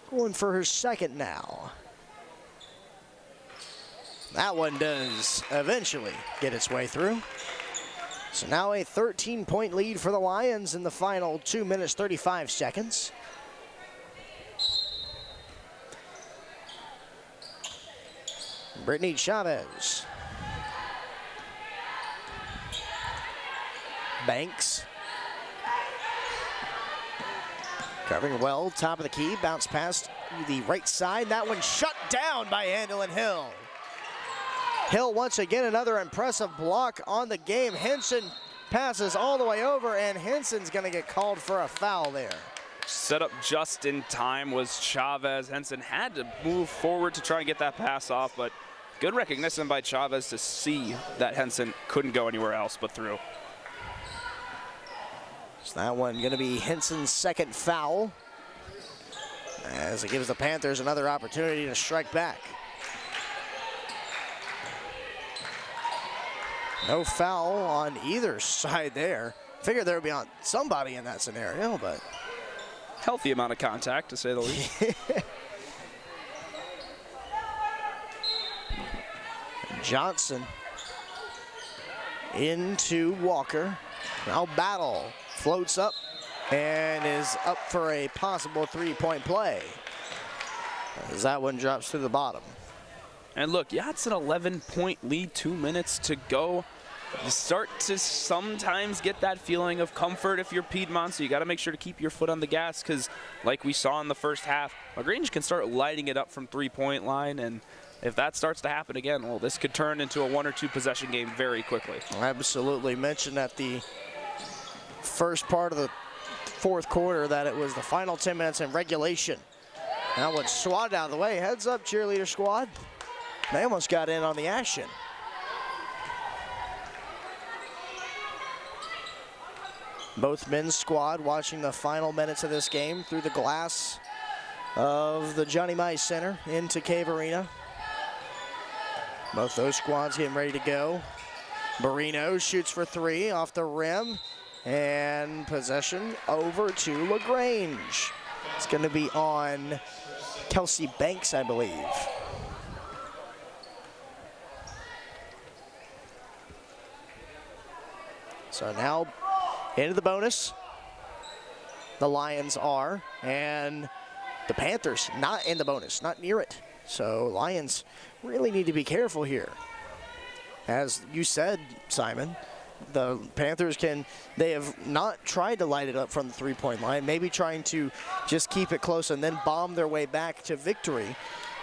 Going for her second now. That one does eventually get its way through. So now a 13-point lead for the Lions in the final 2 minutes, 35 seconds. Brittany Chavez. Banks. Covering well, top of the key, bounce past the right side. That one shut down by Andalyn Hill. Hill once again, another impressive block on the game. Henson passes all the way over, and Henson's gonna get called for a foul there. Set up just in time was Chavez. Henson had to move forward to try and get that pass off, but good recognition by Chavez to see that Henson couldn't go anywhere else but through. So that one gonna be Henson's second foul, as it gives the Panthers another opportunity to strike back. No foul on either side there. Figured there would be on somebody in that scenario, but healthy amount of contact, to say the least. Johnson into Walker. Now Battle floats up and is up for a possible three-point play, as that one drops to the bottom. And look, yeah, it's an 11-point lead, 2 minutes to go. You start to sometimes get that feeling of comfort if you're Piedmont, so you got to make sure to keep your foot on the gas, because like we saw in the first half, LaGrange can start lighting it up from three-point line, and if that starts to happen again, well, this could turn into a 1 or 2 possession game very quickly. Absolutely. Mentioned at the first part of the fourth quarter that it was the final 10 minutes in regulation. That one swatted out of the way. Heads up, cheerleader squad. They almost got in on the action. Both men's squad watching the final minutes of this game through the glass of the Johnny Mize Center into Cave Arena. Both those squads getting ready to go. Barino shoots for three off the rim, and possession over to LaGrange. It's going to be on Kelsey Banks, I believe. So now into the bonus. The Lions are, and the Panthers not in the bonus, not near it. So Lions really need to be careful here. As you said, Simon, the Panthers they have not tried to light it up from the three-point line, maybe trying to just keep it close and then bomb their way back to victory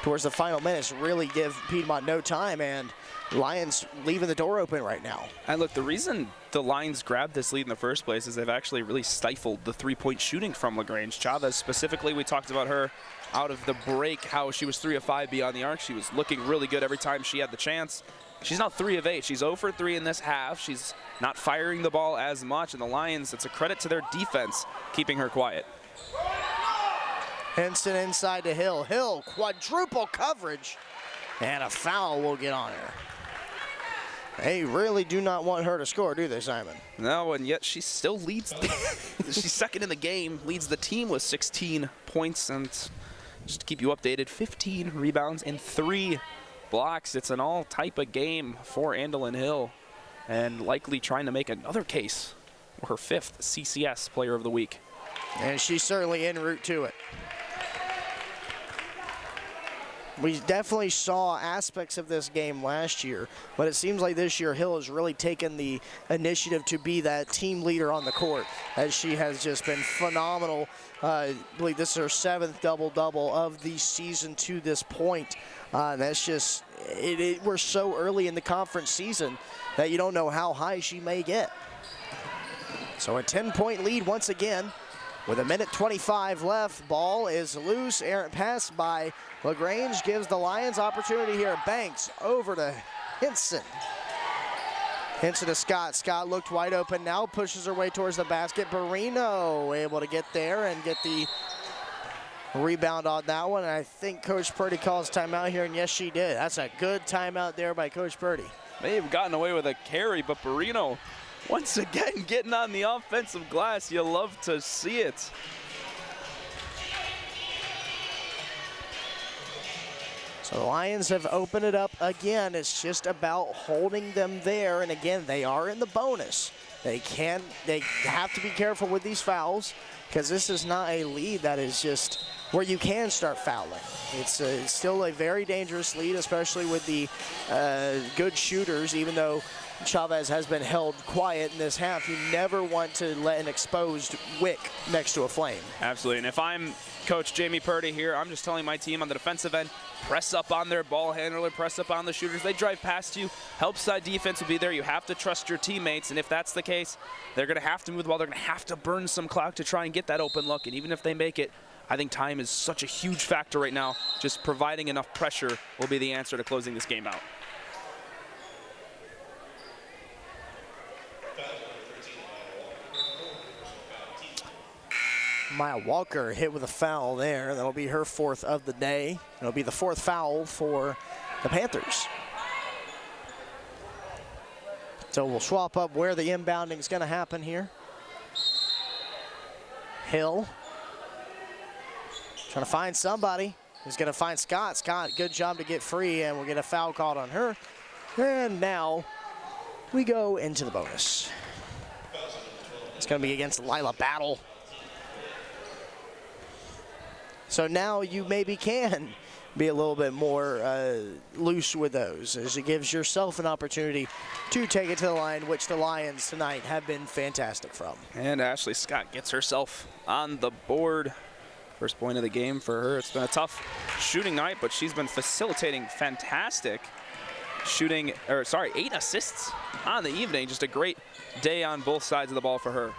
towards the final minutes, really give Piedmont no time, and Lions leaving the door open right now. And look, the reason the Lions grabbed this lead in the first place is they've actually really stifled the three-point shooting from LaGrange. Chavez specifically, we talked about her out of the break, how she was 3 of 5 beyond the arc. She was looking really good every time she had the chance. She's now 3 of 8. She's 0 for 3 in this half. She's not firing the ball as much, and the Lions, it's a credit to their defense keeping her quiet. Henson inside to Hill. Hill, quadruple coverage, and a foul will get on her. They really do not want her to score, do they, Simon? No, and yet she still leads. She's second in the game, leads the team with 16 points, and just to keep you updated, 15 rebounds and 3 blocks. It's an all type of game for Andolyn Hill, and likely trying to make another case for her 5th CCS Player of the Week. And she's certainly en route to it. We definitely saw aspects of this game last year, but it seems like this year Hill has really taken the initiative to be that team leader on the court, as she has just been phenomenal. I believe this is her 7th double-double of the season to this point. And that's just, we're so early in the conference season that you don't know how high she may get. So a 10-point lead once again. With 1:25 left, ball is loose. Errant pass by LaGrange gives the Lions opportunity here. Banks over to Henson. Henson to Scott. Scott looked wide open now, pushes her way towards the basket. Barrino able to get there and get the rebound on that one. And I think Coach Purdy calls timeout here, and yes, she did. That's a good timeout there by Coach Purdy. May have gotten away with a carry, but Barrino once again getting on the offensive glass. You love to see it. So the Lions have opened it up again. It's just about holding them there. And again, they are in the bonus. They have to be careful with these fouls, because this is not a lead that is just where you can start fouling. It's still a very dangerous lead, especially with the good shooters, even though Chavez has been held quiet in this half. You never want to let an exposed wick next to a flame. Absolutely, and if I'm Coach Jamie Purdy here, I'm just telling my team on the defensive end, press up on their ball handler, press up on the shooters. They drive past you. Help side defense will be there. You have to trust your teammates, and if that's the case, they're going to have to move the ball. They're going to have to burn some clock to try and get that open look, and even if they make it, I think time is such a huge factor right now. Just providing enough pressure will be the answer to closing this game out. Maya Walker hit with a foul there. That'll be her 4th of the day. It'll be the 4th foul for the Panthers. So we'll swap up where the inbounding is going to happen here. Hill trying to find somebody. He's going to find Scott. Scott, good job to get free, and we'll get a foul called on her. And now we go into the bonus. It's going to be against Lila Battle. So now you maybe can be a little bit more loose with those, as it gives yourself an opportunity to take it to the line, which the Lions tonight have been fantastic from. And Ashley Scott gets herself on the board. First point of the game for her. It's been a tough shooting night, but she's been facilitating fantastic shooting, 8 assists on the evening. Just a great day on both sides of the ball for her.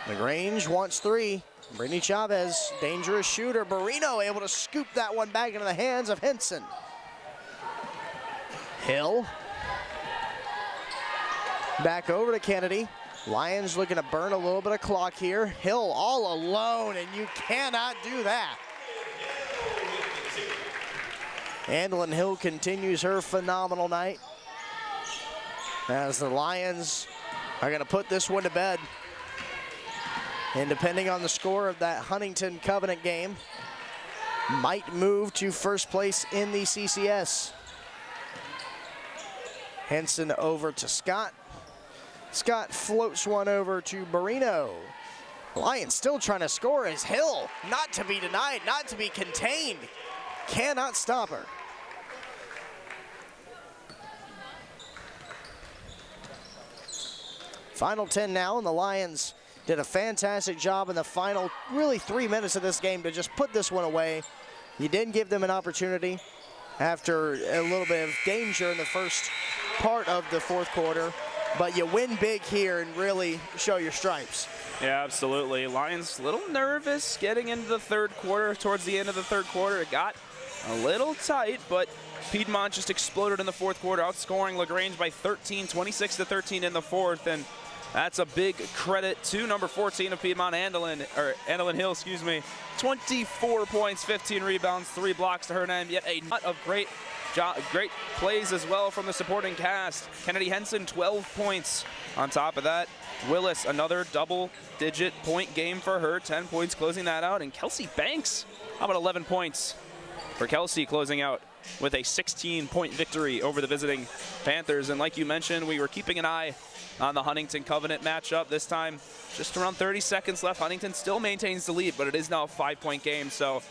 LaGrange wants 3. Brittany Chavez, dangerous shooter. Barrino able to scoop that one back into the hands of Henson. Hill. Back over to Kennedy. Lions looking to burn a little bit of clock here. Hill all alone, and you cannot do that. Andolyn Hill continues her phenomenal night, as the Lions are going to put this one to bed. And depending on the score of that Huntington Covenant game, might move to first place in the CCS. Henson over to Scott. Scott floats one over to Barino. Lions still trying to score as Hill, not to be denied, not to be contained. Cannot stop her. Final 10 now, and the Lions did a fantastic job in the final, really 3 minutes of this game to just put this one away. You didn't give them an opportunity after a little bit of danger in the first part of the fourth quarter, but you win big here and really show your stripes. Yeah, absolutely. Lions a little nervous getting into the third quarter. Towards the end of the third quarter, it got a little tight, but Piedmont just exploded in the fourth quarter, outscoring LaGrange by 13, 26-13 in the fourth, and that's a big credit to number 14 of Piedmont, Andalyn Hill, 24 points, 15 rebounds, 3 blocks to her name. Yet a lot of great plays as well from the supporting cast. Kennedy Henson, 12 points. On top of that, Willis, another double-digit point game for her, 10 points closing that out. And Kelsey Banks, how about 11 points for Kelsey, closing out with a 16-point victory over the visiting Panthers. And like you mentioned, we were keeping an eye on the Huntington Covenant matchup. This time, just around 30 seconds left. Huntington still maintains the lead, but it is now a 5-point game, so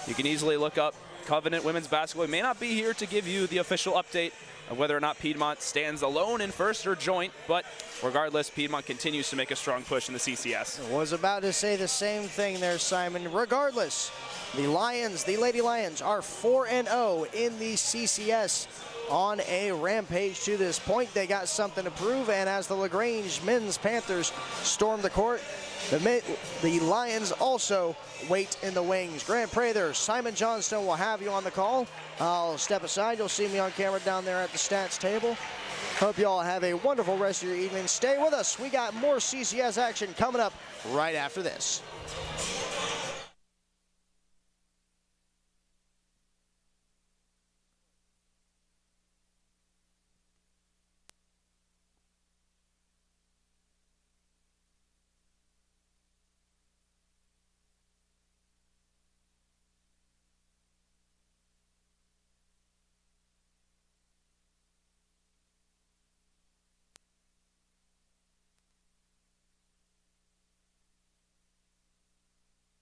you can easily look up Covenant women's basketball. We may not be here to give you the official update of whether or not Piedmont stands alone in first or joint, but regardless, Piedmont continues to make a strong push in the CCS. I was about to say the same thing there, Simon. Regardless, the Lady Lions, are 4-0 in the CCS on a rampage to this point. They got something to prove, and as the LaGrange men's Panthers storm the court, the Lions also wait in the wings. Grant Prather, Simon Johnstone will have you on the call. I'll step aside. You'll see me on camera down there at the stats table. Hope you all have a wonderful rest of your evening. Stay with us. We got more CCS action coming up right after this.